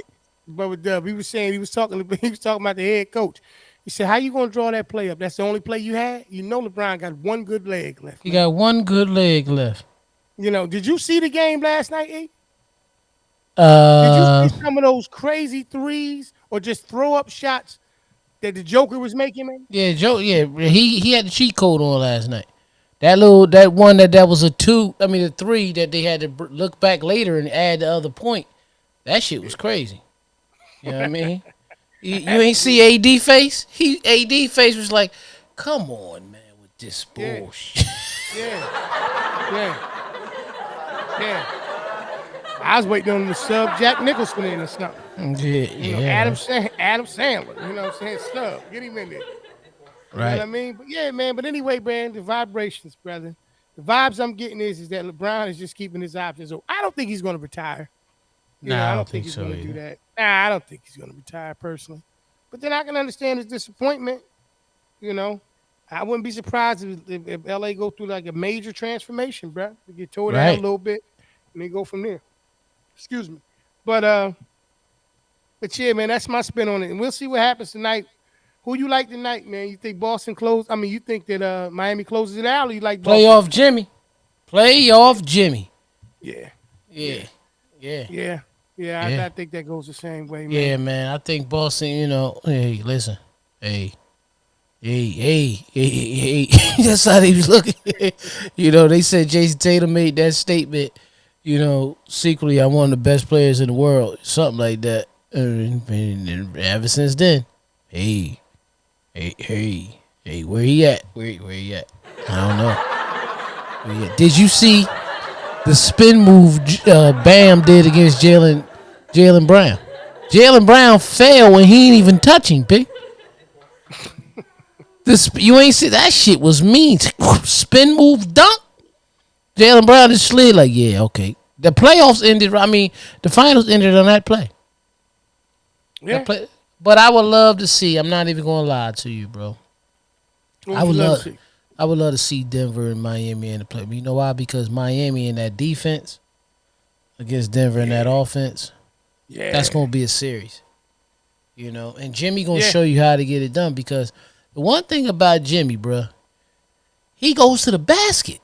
Bubba Dub, he was talking about the head coach. He said, "How you gonna draw that play up? That's the only play you had. You know, LeBron got one good leg left. He got one good leg left. You know, did you see the game last night, E? Did you see some of those crazy threes or just throw up shots that the Joker was making, man? Yeah, Joe. Yeah, he had the cheat code on last night. That one that was a 2. I mean, a 3 that they had to look back later and add the other point. That shit was crazy. You know what I mean? You ain't see AD face? AD face was like, "Come on, man, with this bullshit." Yeah. I was waiting on him to sub Jack Nicholson in or something. Yeah. Adam Sandler. You know what I'm saying? Sub. Get him in there. You know what I mean? But yeah, man. But anyway, man, the vibrations, brother. The vibes I'm getting is that LeBron is just keeping his options open. I don't think he's going to retire. Nah, I don't think he's so going to either. do that. Nah, I don't think he's going to retire personally. But then I can understand his disappointment. You know, I wouldn't be surprised if LA go through like a major transformation, bro. They get tore down a little bit and they go from there. Excuse me. But yeah, man, that's my spin on it. And we'll see what happens tonight. Who you like tonight, man? You think Boston closes? I mean, you think that Miami closes it out, or you like Boston? Playoff Jimmy. Playoff Jimmy. Yeah. I think that goes the same way, man. Yeah, man. I think Boston, hey, listen. Hey. That's how they was looking. They said Jason Tatum made that statement, secretly, I'm one of the best players in the world. Something like that. And ever since then, hey, where he at? Where he at? I don't know. Did you see the spin move Bam did against Jalen Brown? Jalen Brown fell when he ain't even touch him, P. You ain't see that shit was mean. Spin move dunk. Jalen Brown just slid like, yeah, okay. The playoffs ended. I mean, the finals ended on that play. Yeah. But I would love to see. I'm not even gonna lie to you, bro. I would love to see Denver and Miami in the play. You know why? Because Miami in that defense against Denver in that offense. Yeah. That's gonna be a series. And Jimmy gonna show you how to get it done, because the one thing about Jimmy, bro, he goes to the basket.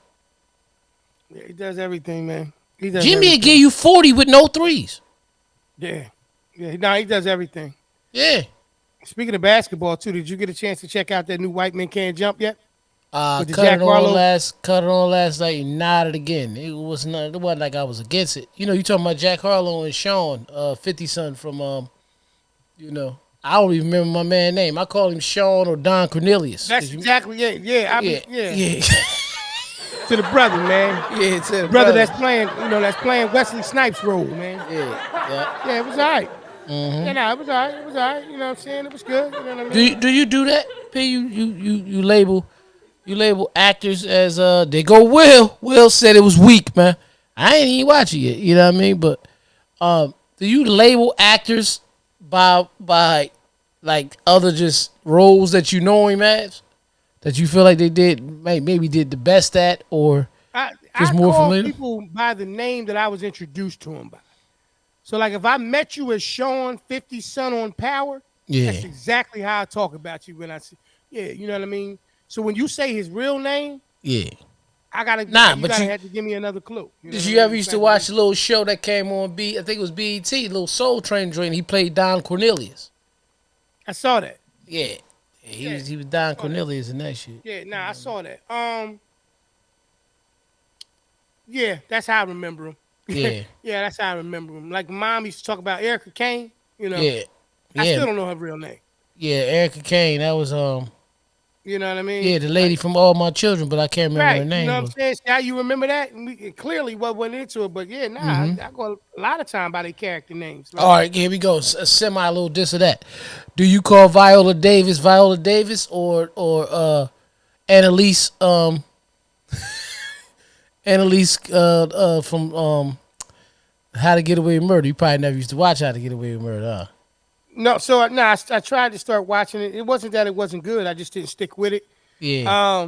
Yeah, he does everything, man. He does Jimmy will give everything. you 40 with no threes. Yeah. Yeah. No, he does everything. Yeah. Speaking of basketball, too, did you get a chance to check out that new White Men Can't Jump yet? With the Jack Harlow? Cut it on last night and nodded again. It was not it wasn't like I was against it. You talking about Jack Harlow and Sean, 50 son from I don't even remember my man's name. I call him Sean or Don Cornelius. That's exactly it. Yeah. Yeah, Yeah. yeah. To the brother, man. Yeah, to the Brother brothers. that's playing Wesley Snipes' role, man. Yeah, yeah. Yeah, it was all right. Yeah, no, it was all right. It was all right. You know what I'm saying? It was good. You know what I Do you, mean? do you do that? P, you label actors as they go Will. Will said it was weak, man. I ain't even watch it yet. You know what I mean? But do you label actors by like other just roles that you know him as? That you feel like they did maybe did the best at or I just more call familiar? people by the name that I was introduced to him by. So, like, if I met you as Sean 50 Son on Power, Yeah. that's exactly how I talk about you when I see. Yeah, you know what I mean? So when you say his real name, Yeah. you But gotta have to give me another clue. You know did what you I ever mean? used to watch the little show that came on I think it was BET, little Soul Train joint. He played Don Cornelius. I saw that. Yeah. He was Don Cornelius in that shit. Yeah, nah, I saw that. Yeah, that's how I remember him. Yeah. Yeah, that's how I remember him. Like mom used to talk about Erica Kane. Yeah. I Yeah. still don't know her real name. Yeah, Erica Kane. That was You know what I mean? yeah, the lady from All My Children, but I can't remember her Right. You know name what I'm was. saying? See how you remember that? And we clearly what went into it, but yeah, nah, I go a lot of time by their character names. Like, All right, here we go. A semi little this or that. Do you call Viola Davis or Annalise Annalise from How to Get Away with Murder? You probably never used to watch How to Get Away with Murder, huh? no, so no, I tried to start watching it. It wasn't that it wasn't good. I just didn't stick with it. Yeah.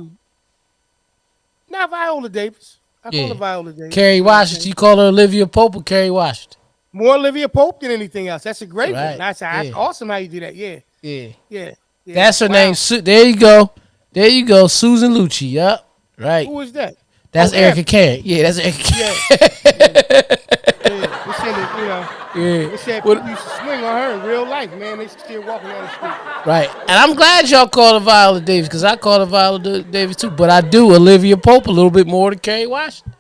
Not Viola Davis. I call Yeah. her Viola Davis. Carrie You know what I'm Washington. saying? You call her Olivia Pope or Carrie Washington? More Olivia Pope than anything else. That's a great one. Right. That's Yeah. awesome how you do that. Yeah, Yeah. yeah, yeah. That's her Wow. name. There you go. There you go. Susan Lucci. Yup. Right. Who is that? That's Oh, Erica Erica. Kane. Yeah, that's Erica Kane. Yeah. They said that, Yeah. they said What- people used to swing on her in real life, man. They still walking down the street. right. And I'm glad y'all call her Viola Davis because I call her Viola Davis too. But I do Olivia Pope a little bit more than Carrie Washington.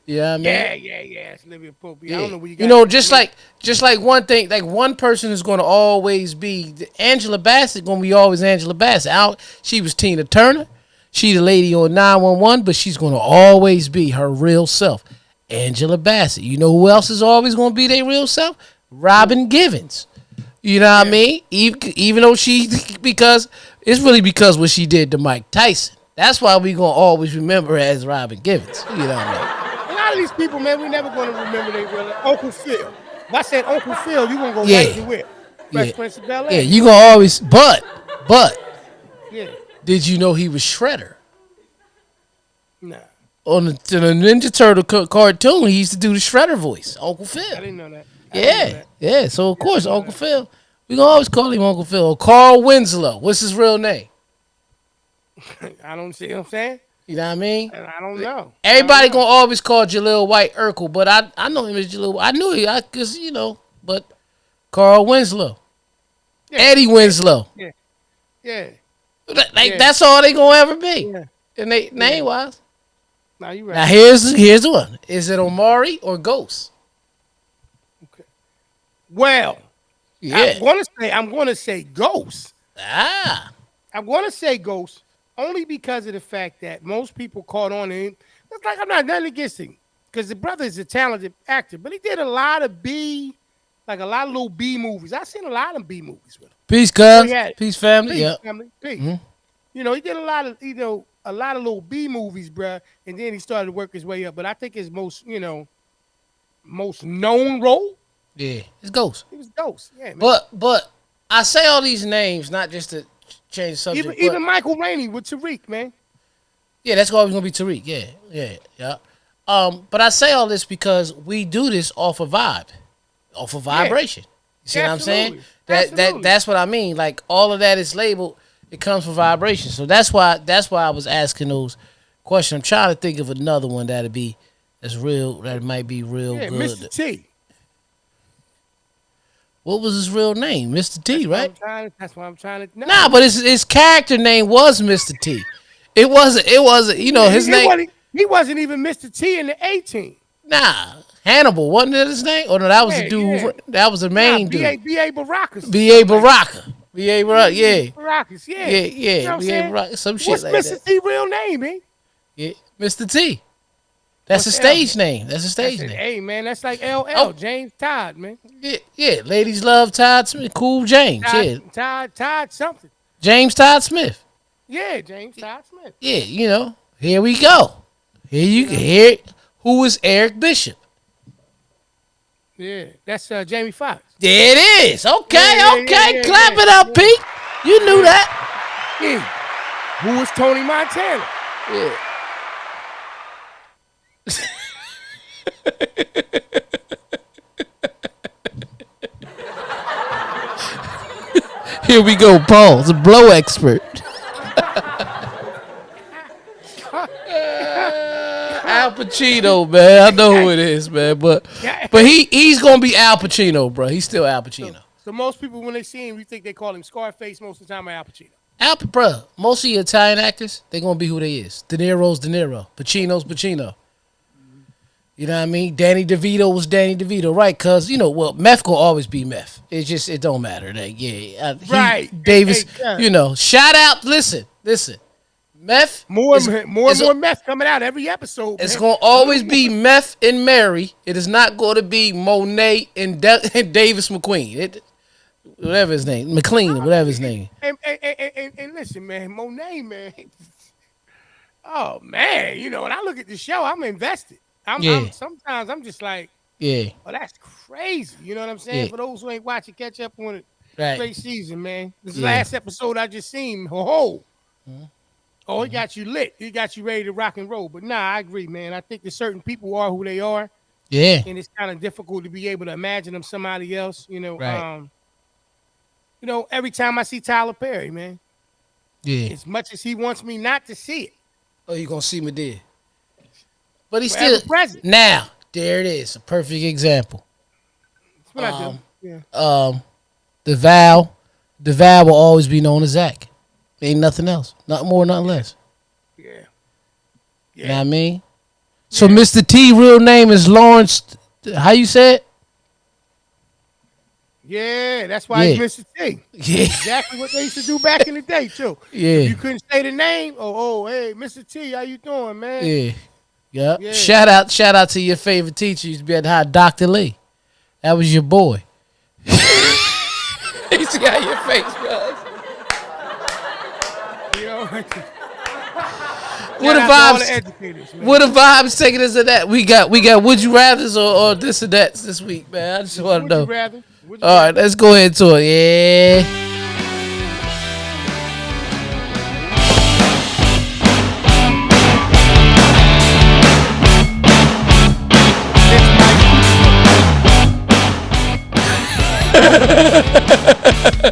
You know what I mean? Yeah. It's Olivia Pope. I Yeah. don't know where you got You know, that just like one thing, like one person is going to always be Angela Bassett. Going to be always Angela Bassett. She was Tina Turner. She the lady on 911, but she's going to always be her real self, Angela Bassett. You know who else is always going to be their real self? Robin Givens. You know what I mean? Even though because it's really because what she did to Mike Tyson. That's why we going to always remember her as Robin Givens. You know what I mean? A lot of these people, man, we never going to remember their real life. Uncle Phil. If I said Uncle Phil, you going to go Yeah. right to where? Fresh Prince of Bel-Air. Yeah, you going to always, but, Yeah. did you know he was Shredder? Nah. On the Ninja Turtle cartoon, he used to do the Shredder voice, Uncle I Phil. didn't know that. I didn't know Yeah, yeah. So of course, Uncle Phil. We gonna always call him Uncle Phil. Carl Winslow. What's his real name? that. I don't see what I'm saying. You know what I mean? And I don't know. Everybody gonna always call Jaleel White Urkel, but I know him as Jaleel. I knew he, cause but Carl Winslow, Yeah. Eddie Winslow. Yeah. Like that's all they gonna ever be. Yeah. And they name wise. Now you Now right. here's the one. Is it Omari or Ghost? Well, Yeah. I'm gonna say Ghost. Ah. I'm gonna say Ghost only because of the fact that most people caught on to him. It's like I'm not nothing against him because the brother is a talented actor, but he did a lot of a lot of little B movies. I've seen a lot of B movies with him. Peace, cuz. Yeah. Peace, family. Peace, Yep. family. Peace. Mhm. You know, he did a lot of little B movies, bruh, and then he started to work his way up. But I think his most known role, Yeah. It's Ghost. he was Ghost. Yeah, man. But I say all these names not just to change the subject. Even but Michael Rainey with Tariq, man. yeah, that's always gonna be Tariq. Yeah. But I say all this because we do this off of vibe, off of vibration. You see what I'm saying? Absolutely. That's what I mean. Like all of that is labeled. It comes from vibration. So that's why I was asking those questions. I'm trying to think of another one that'd be That's real. That might be real Yeah, Mr. good. T. What was his real name? Mr. T, That's what right? I'm trying. That's what I'm trying to Nah, know. but his character name was Mr. T. It wasn't. It wasn't. You know Yeah, his it name. wasn't. He wasn't even Mr. T in the 18. Nah, Hannibal wasn't that his name? Or no, that was the Yeah, dude. yeah. That was the Nah, main dude. B.A. Baracus or B.A. something like that. Baraka. B.A. Baraka. Yeah, Baracus, yeah. yeah, You know yeah. what I'm B.A. saying? Baraka. Some shit What's like Mr. that. T real name, man? Yeah, Mr. T. That's What's a the L? stage name. That's a That's stage it. name. Hey, man, that's like LL, Oh, James Todd, man. yeah, yeah. Ladies love Todd Smith. Cool James. Yeah, Todd something. James Todd Smith. Yeah, James Todd Smith. Yeah, you know. Here we go. Here You you know? here. Who is Eric Bishop? Yeah, that's Jamie Foxx. There it is. Yeah, Okay, yeah, yeah, okay. yeah, Clap yeah, it up, yeah, Pete. You knew yeah. that. Yeah. Who is Tony Montana? Yeah. Here we go, Paul, the blow expert. Al Pacino, man. I know who it is, man. But Yeah. he's gonna be Al Pacino, bro. He's still Al Pacino. So most people, when they see him, you think they call him Scarface. Most of the time, Al Pacino. Bro. Most of the Italian actors, they gonna be who they is. De Niro's De Niro. Pacino's Pacino. You know what I mean? Danny DeVito was Danny DeVito, right? Cause you know, well, meth gonna always be meth. It don't matter. Like, yeah, Right. Davis. Yeah. You know, shout out. Listen. Meth. More is- and more is- meth coming out every episode. It's Man. gonna always be Meth and Mary. It is not going to be Monet and, and Davis McQueen. Whatever his name, McLean, whatever his name. And listen, man, Monet, man. Oh man, you know when I look at the show, I'm invested. Yeah. Sometimes I'm just like, Yeah, oh, that's crazy. You know what I'm saying? Yeah. For those who ain't watching, catch up on it. right. Great season, man. This is the Yeah. last episode I just seen. Oh, he got you lit. He got you ready to rock and roll. But nah, I agree, man. I think that certain people are who they are, Yeah, and it's kind of difficult to be able to imagine them somebody else. Right. Every time I see Tyler Perry, man, yeah. as much as he wants me not to see it, Oh, you gonna see me there? But he's forever still present. now. There it is, a perfect example. That's what I do. Yeah. The Val will always be known as Zach. Ain't nothing else, nothing more, nothing less. Yeah. You know what I mean? So Mr. T real name is Lawrence. How you say it? Yeah, that's why he's Mr. T. Yeah, Exactly what they used to do back in the day, too. yeah, You couldn't say the name. Oh, hey, Mr. T, how you doing, man? yeah. Yep. Yeah. Shout out to your favorite teacher. You used to be at the high, Dr. Lee. That was your boy. You see how your face was. You know? What the Shout out to all the vibes? educators, man. What the vibes taking us to that? We got would you rather's or this or that this week, man. I just want to Would know. you rather? Would you All right, rather? let's go into it. Yeah.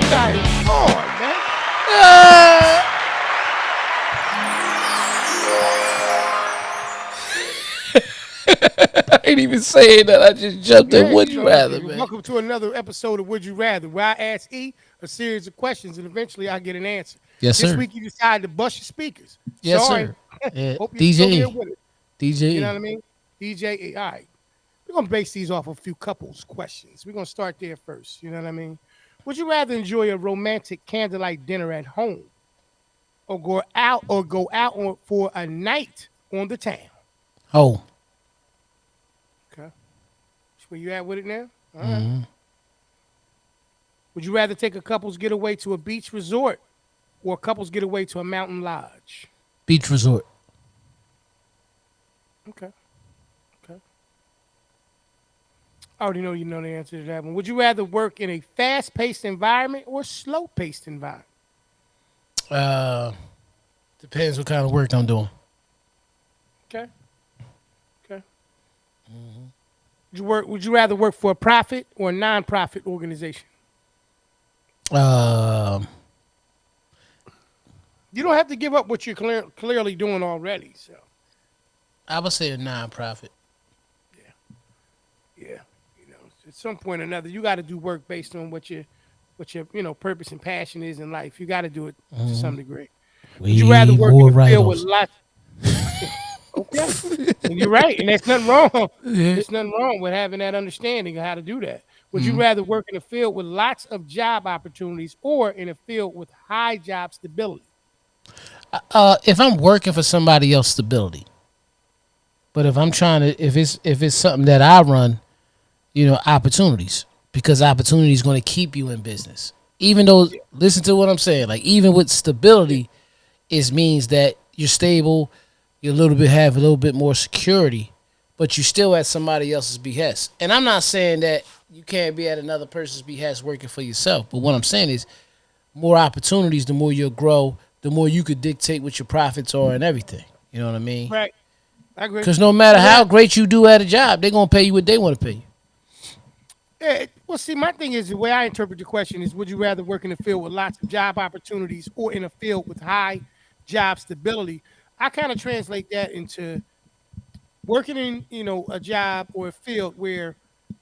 Guys, come on, man. I ain't even saying that. I just jumped in. Would you rather, man? Welcome to another episode of Would You Rather, where I ask E a series of questions and eventually I get an answer. Yes, This sir. week you decided to bust your speakers. Yes, Sorry. sir. Yeah. Hope you're still here DJ. with it. DJ. You know what I mean? DJ E. All right. We're going to base these off a few couples questions. We're going to start there first. You know what I mean? Would you rather enjoy a romantic candlelight dinner at home or go out for a night on the town? Oh. Okay. That's where you at with it now? All right. Would you rather take a couple's getaway to a beach resort or a couple's getaway to a mountain lodge? Beach resort. Okay. I already know you know the answer to that one. Would you rather work in a fast-paced environment or slow-paced environment? Depends what kind of work I'm doing. Okay. Would you rather work for a profit or a non-profit organization? Um, You don't have to give up what you're clearly doing already. So I would say a non-profit. At some point or another, you got to do work based on what your purpose and passion is in life. You got to do it to some degree. We Would you rather need work in more a field with writers. lots? Okay, and you're right, and there's nothing wrong. Yeah. There's nothing wrong with having that understanding of how to do that. Would you Mhm. rather work in a field with lots of job opportunities or in a field with high job stability? If I'm working for somebody else, stability. But if I'm trying to, if it's something that I run, opportunities, because opportunity is going to keep you in business. Even though, Yeah, listen to what I'm saying. Like even with yeah, stability, it means that you're stable. You have a little bit more security, but you're still at somebody else's behest. And I'm not saying that you can't be at another person's behest working for yourself. But what I'm saying is more opportunities, the more you'll grow, the more you could dictate what your profits are and everything. You know what I mean? right. I agree. Because no matter You how rather, great you do at a job, they're gonna pay you what they want to pay you. yeah, well, see, my thing is the way I interpret the question is: would you rather work in a field with lots of job opportunities or in a field with high job stability? I kind of translate that into working in a job or a field where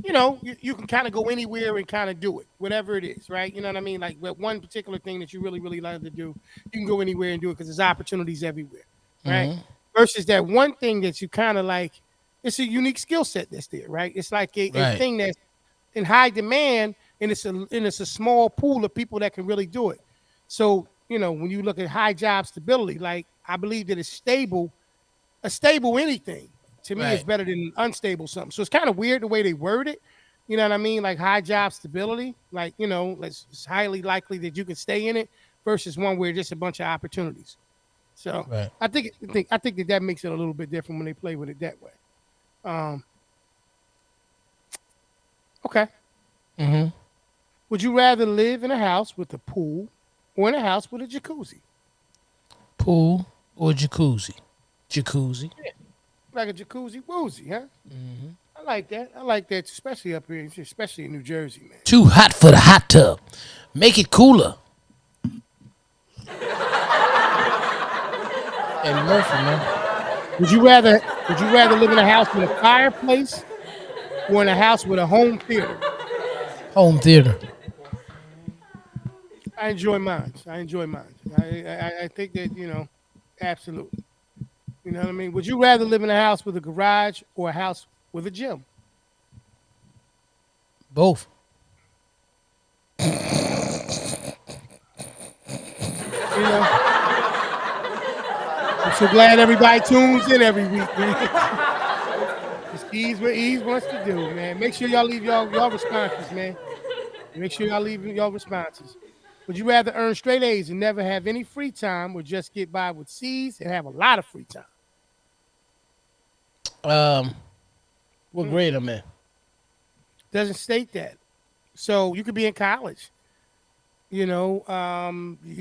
you can kind of go anywhere and kind of do it, whatever it is, right? You know what I mean? Like with one particular thing that you really like to do, you can go anywhere and do it because there's opportunities everywhere, right? Versus that one thing that you kind of like, it's a unique skill set that's there, right? It's like a Right. thing that's in high demand, and it's a small pool of people that can really do it. So when you look at high job stability, like I believe that it's stable. A stable anything to me is Right. better than unstable something. So it's kind of weird the way they word it. You know what I mean? Like high job stability, like it's highly likely that you can stay in it versus one where just a bunch of opportunities. So Right. I think that makes it a little bit different when they play with it that way. Um, okay. Mm-hmm. Would you rather live in a house with a pool or in a house with a jacuzzi? Pool or jacuzzi? Jacuzzi. Yeah, like a jacuzzi woozy, huh? I like that. I like that, especially up here, especially in New Jersey, man. Too hot for the hot tub. Make it cooler. And Murphy, man. Would you rather live in a house with a fireplace or in a house with a home theater? Home theater. I enjoy mine. I enjoy mine. I think that absolutely. You know what I mean? Would you rather live in a house with a garage or a house with a gym? Both. You know, I'm so glad everybody tunes in every week, man. Just Ease what Ease wants to do, man. Make sure y'all leave y'all responses, man. Make sure y'all leave your responses. Would you rather earn straight A's and never have any free time, or just get by with C's and have a lot of free time? Um, what Hmm. grade I'm in? Doesn't state that. So you could be in college. You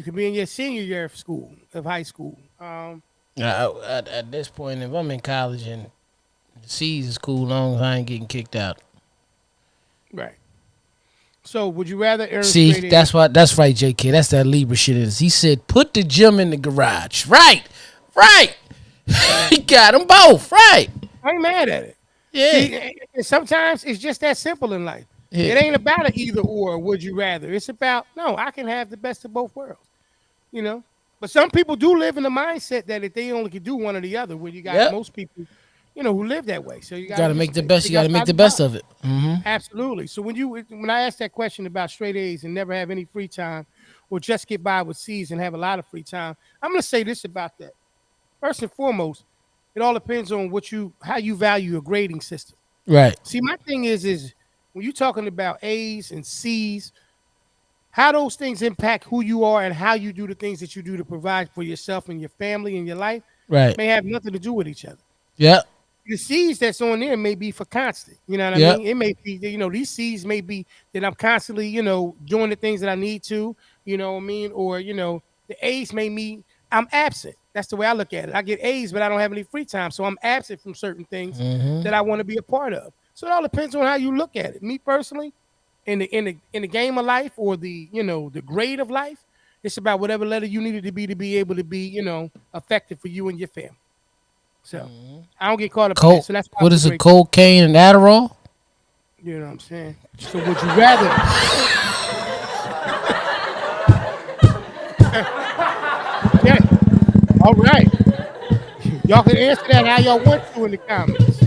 could be in your senior year of school, of high school. At this point, if I'm in college and the C's is cool, long as I ain't getting kicked out. Right. So would you rather earn See, straight A's? that's right, JK. That's that Libra shit is. He said, put the gym in the garage. Right. Right. He got them both. Right. I ain't mad at it. Yeah. See, and sometimes it's just that simple in life. Yeah. It ain't about an either or. Would you rather? It's about no. I can have the best of both worlds. You know. But some people do live in the mindset that if they only could do one or the other, where you got Yep. most people, who live that way. So you You got to gotta make just the best. You think gotta make outside the the best box. of it. Mm-hmm. Absolutely. So when I asked that question about straight A's and never have any free time, or just get by with C's and have a lot of free time, I'm going to say this about that. First and foremost, it all depends on how you value your grading system. Right. See, my thing is when you're talking about A's and C's, how those things impact who you are and how you do the things that you do to provide for yourself and your family and your life Right. may have nothing to do with each other. Yep. The C's that's on there may be for constant. You know what I Yep. mean? It may be, these C's may be that I'm constantly, doing the things that I need to, you know what I mean? Or, the A's may mean I'm absent. That's the way I look at it. I get A's, but I don't have any free time. So I'm absent from certain things Mm-hmm. that I want to be a part of. So it all depends on how you look at it. Me personally, in the game of life or the grade of life, it's about whatever letter you needed to be able to be, effective for you and your family. So I don't get caught up in that. Coke. So that's why it What was a is it? great question. Cocaine and Adderall. You know what I'm saying? So would you rather? Okay. All right. Y'all can answer that how y'all want to in the comments.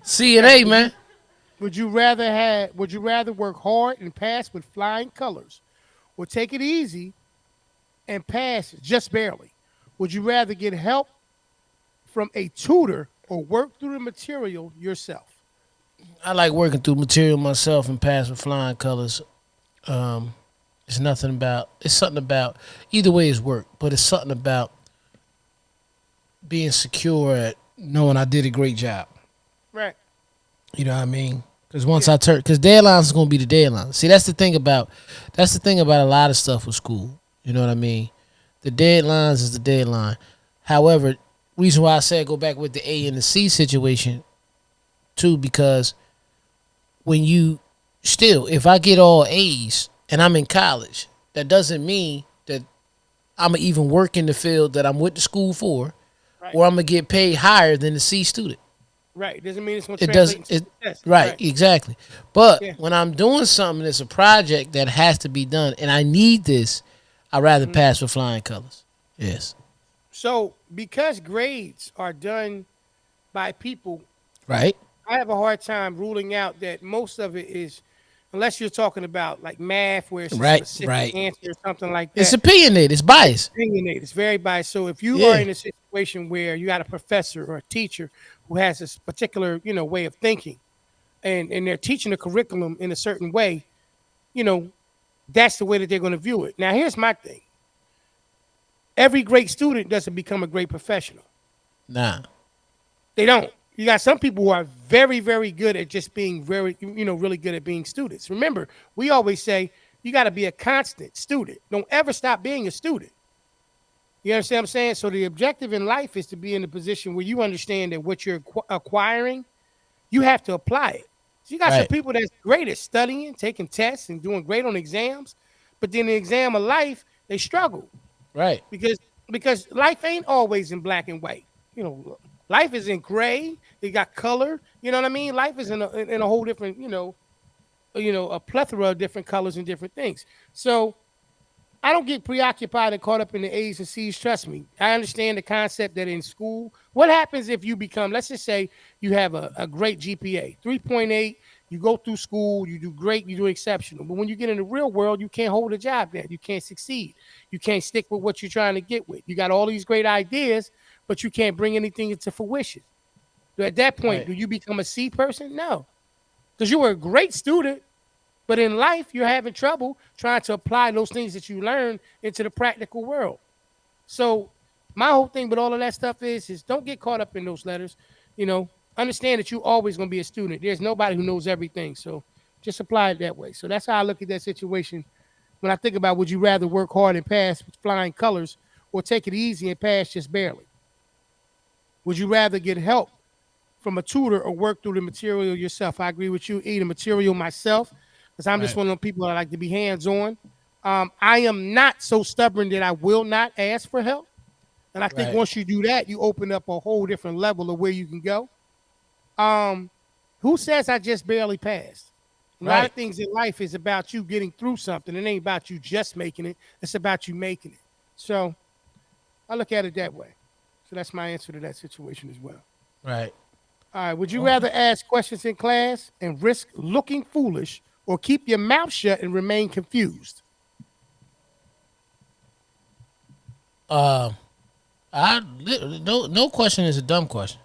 C and Okay. A, man. Would you rather work hard and pass with flying colors, or take it easy and pass just barely? Would you rather get help from a tutor or work through the material yourself? I like working through material myself and pass with flying colors. Um, it's nothing about. It's something about. Either way is work, but it's something about being secure at knowing I did a great job. Right. You know what I mean? Because once Yeah. I turn, because deadlines is gonna be the deadline. See, that's the thing about. That's the thing about a lot of stuff with school. You know what I mean? The deadlines is the deadline. However, reason why I said go back with the A and the C situation too, because when you still, if I get all A's and I'm in college, that doesn't mean that I'm gonna even work in the field that I'm with the school for, Right. or I'm gonna get paid higher than the C student. Right. Doesn't mean it's going to It does translate into it success. right, Right. exactly. But Yeah. when I'm doing something that's a project that has to be done and I need this, I'd rather Mhm. pass with flying colors. Yes. So, because grades are done by people, Right? I have a hard time ruling out that most of it is, unless you're talking about like math, where it's a Right, specific right. answer or something like It's that. opinionated, it's It's biased. opinionated. It's very biased. So, if you are Yeah. in a situation where you got a professor or a teacher who has this particular, way of thinking, and they're teaching a curriculum in a certain way, you know, that's the way that they're going to view it. Now, here's my thing: every great student doesn't become a great professional. Nah. They don't. You got some people who are very, very good at just being very, really good at being students. Remember, we always say you got to be a constant student. Don't ever stop being a student. You understand what I'm saying? So the objective in life is to be in a position where you understand that what you're acquiring, you have to apply it. So you got some Right. people that's great at studying, taking tests, and doing great on exams, but then the exam of life, they struggle Right. because life ain't always in black and white. Life is in gray. It got color. You know what I mean? Life is in a whole different, a plethora of different colors and different things. So I don't get preoccupied and caught up in the A's and C's. Trust me. I understand the concept that in school, what happens if you become, let's just say you have a great GPA, 3.8, you go through school, you do great, you do exceptional. But when you get in the real world, you can't hold a job there. You can't succeed. You can't stick with what you're trying to get with. You got all these great ideas, but you can't bring anything into fruition. So at that point, Right. do you become a C person? No. Because you were a great student, but in life, you're having trouble trying to apply those things that you learn into the practical world. So my whole thing with all of that stuff is don't get caught up in those letters. Understand that you're always going to be a student. There's nobody who knows everything. So just apply it that way. So that's how I look at that situation when I think about, would you rather work hard and pass with flying colors, or take it easy and pass just barely? Would you rather get help from a tutor or work through the material yourself? I agree with you. Eat the material myself, because I'm just Right. one of those people that like to be hands on. I am not so stubborn that I will not ask for help. And I think Right. once you do that, you open up a whole different level of where you can go. Um, who says I just barely passed? A lot Right. of things in life is about you getting through something. It ain't about you just making it. It's about you making it. So I look at it that way. So that's my answer to that situation as well. Right. All right. Would you Okay. rather ask questions in class and risk looking foolish, or keep your mouth shut and remain confused? Uh, no question is a dumb question.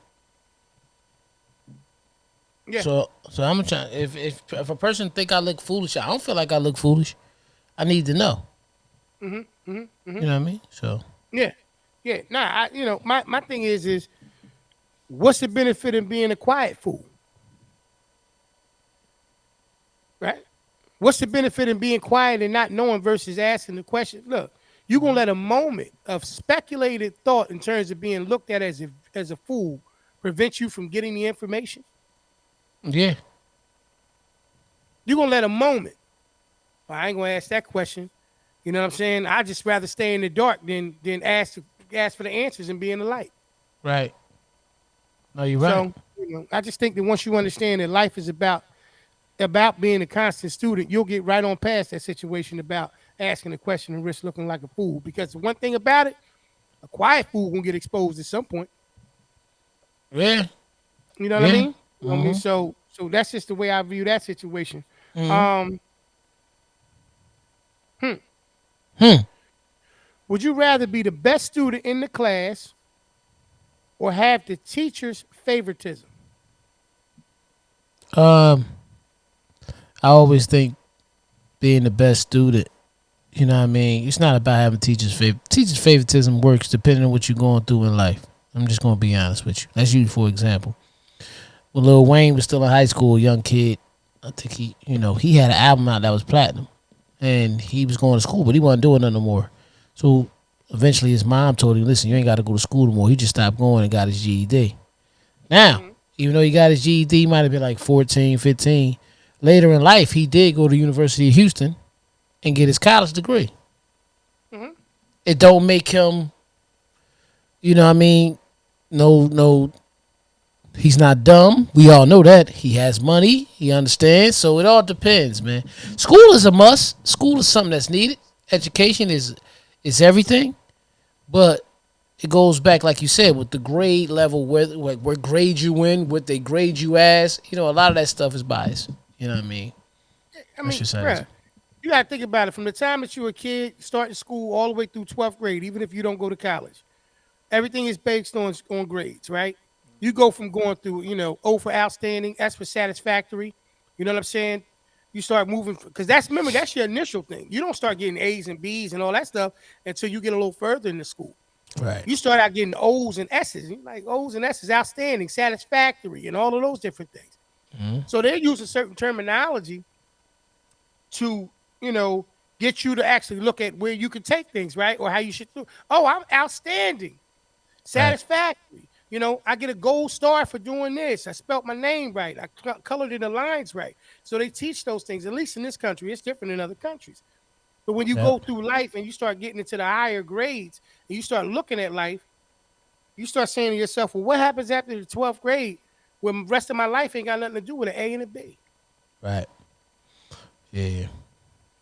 Yeah. So I'm trying. If a person think I look foolish, I don't feel like I look foolish. I need to know. Mm-hmm. Mm-hmm. Mm-hmm. You know what I mean? So Yeah. Yeah. Nah. My thing is what's the benefit in being a quiet fool, right? What's the benefit in being quiet and not knowing versus asking the question? Look, you're gonna let a moment of speculated thought in terms of being looked at as a fool prevent you from getting the information. yeah. You're gonna let a moment. "Well, I ain't gonna ask that question. You know what I'm saying? I just rather stay in the dark than ask for the answers and be in the light. Right. No, you're right. So I just think that once you understand that life is about about being a constant student, you'll get right on past that situation about asking a question and risk looking like a fool. Because the one thing about it, a quiet fool will get exposed at some point. Yeah. You know what I Yeah. mean? You know what I mean? So that's just the way I view that situation. Mm-hmm. Um, hmm. Hmm. Would you rather be the best student in the class or have the teacher's favoritism? Um, I always think being the best student, you know what I mean? It's not about having teachers' favorite. Teachers' favoritism works depending on what you're going through in life. I'm just going to be honest with you. Let's use, for example, when Lil Wayne was still in high school, a young kid, I think he had an album out that was platinum. And he was going to school, but he wasn't doing nothing no more. So eventually his mom told him, listen, you ain't got to go to school no more. He just stopped going and got his GED. Now, Mm-hmm. even though he got his GED, he might have been like 14, 15. Later in life, he did go to the University of Houston and get his college degree. Mm-hmm. It don't make him, you know what I mean, no, he's not dumb. We all know that. He has money. He understands. So it all depends, man. School is a must. School is something that's needed. Education is everything. But it goes back, like you said, with the grade level, where grade you in, what they grade you as. A lot of that stuff is biased. You know what I mean? I That's mean, just how it is. bruh, you got to think about it from the time that you're a kid, starting school all the way through 12th grade, even if you don't go to college. Everything is based on grades, right? You go from going through, O for outstanding, S for satisfactory. You know what I'm saying? You start moving because that's your initial thing. You don't start getting A's and B's and all that stuff until you get a little further in the school. Right. You start out getting O's and S's. You're like O's and S's, outstanding, satisfactory, and all of those different things. Mm-hmm. So they're using certain terminology to, you know, get you to actually look at where you can take things, right? Or how you should do. Oh, I'm outstanding, Right. satisfactory. I get a gold star for doing this. I spelt my name right. I colored in the lines right. So they teach those things, at least in this country. It's different in other countries. But when you Yep. go through life and you start getting into the higher grades and you start looking at life, you start saying to yourself, well, what happens after the 12th grade when the rest of my life ain't got nothing to do with an A and a B? Right. Yeah.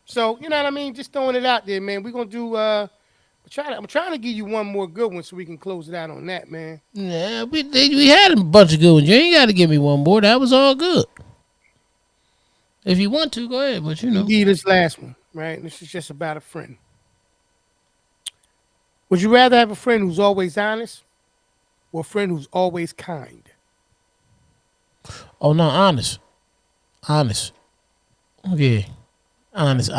So, you know what I mean? Just throwing it out there, man. We're gonna do I'm trying to give you one more good one so we can close it out on that, man. Yeah. We had a bunch of good ones. You ain't got to give me one more. That was all good. If you want to, go ahead. But Let me give you this last one, right? This is just about a friend. Would you rather have a friend who's always honest or a friend who's always kind? Oh no, honest, honest. Yeah, honest.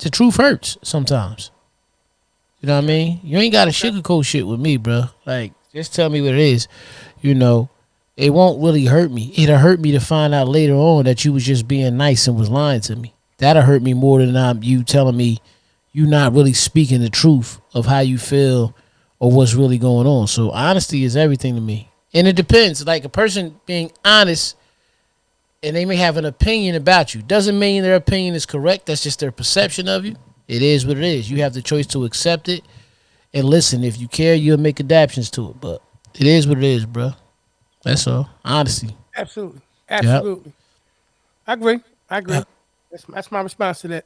The truth hurts sometimes. You know what I Okay. mean? You ain't got to Okay. sugarcoat shit with me, bro. Like, just tell me what it is. You know, it won't really hurt me. It'll hurt me to find out later on that you was just being nice and was lying to me. That'll hurt me more than you telling me you not really speaking the truth of how you feel or what's really going on. So honesty is everything to me. And it depends. Like a person being honest and they may have an opinion about you. Doesn't mean their opinion is correct. That's just their perception of you. It is what it is. You have the choice to accept it and listen. If you care, you'll make adaptations to it. But it is what it is, bro. That's all. Honesty. Absolutely. Yep. Absolutely. I agree. I Uh, agree. That's my response to that.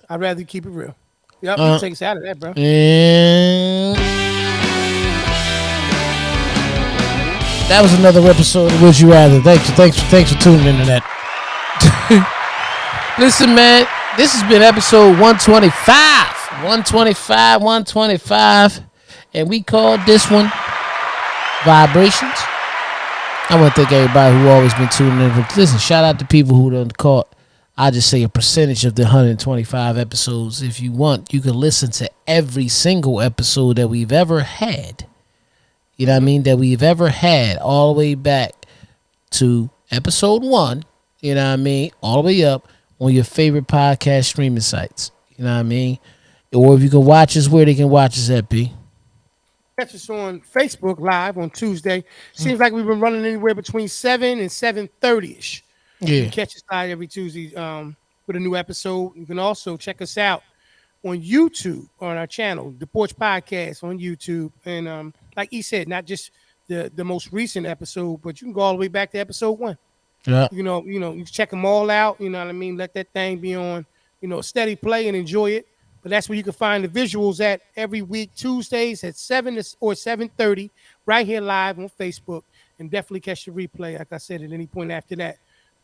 I'd rather you keep it real. Yep, you can uh, take us out of that, bro. and that was another episode of Would You Rather. Thanks for tuning into that. Listen, man, this has been episode 125. 125. And we called this one Vibrations. I want to thank everybody who always been tuning in. Listen, shout out to people who done caught, I just say, a percentage of the 125 episodes. If you want, you can listen to every single episode that we've ever had. You know what I mean? That we've ever had, all the way back to episode 1. You know what I mean? All the way up on your favorite podcast streaming sites. You know what I mean? Or if you can watch us, where they can watch us at, B. Catch us on Facebook Live on Tuesday. Seems like we've been running anywhere between 7 and 7:30 ish. You Yeah. can catch us live every Tuesday with a new episode. You can also check us out on YouTube on our channel, the Porch Podcast on YouTube. And like he said, not just the most recent episode, but you can go all the way back to episode 1. Yeah. You check them all out. You know what I mean. Let that thing be on, steady play and enjoy it. But that's where you can find the visuals at every week, Tuesdays at 7 or 7:30, right here live on Facebook, and definitely catch the replay. Like I said, at any point after that,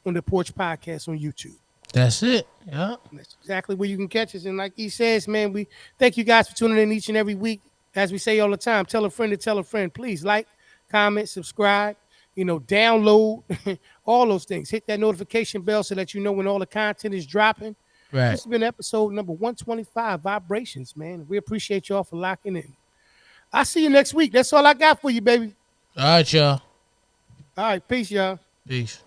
on the Porch Podcast on YouTube. That's it. Yeah. That's exactly where you can catch us. And like he says, man, we thank you guys for tuning in each and every week. As we say all the time, tell a friend to tell a friend. Please like, comment, subscribe, download, all those things. Hit that notification bell so that you know when all the content is dropping. Right. This has been episode number 125, Vibrations, man. We appreciate y'all for locking in. I'll see you next week. That's all I got for you, baby. All right, y'all. All right, peace, y'all. Peace.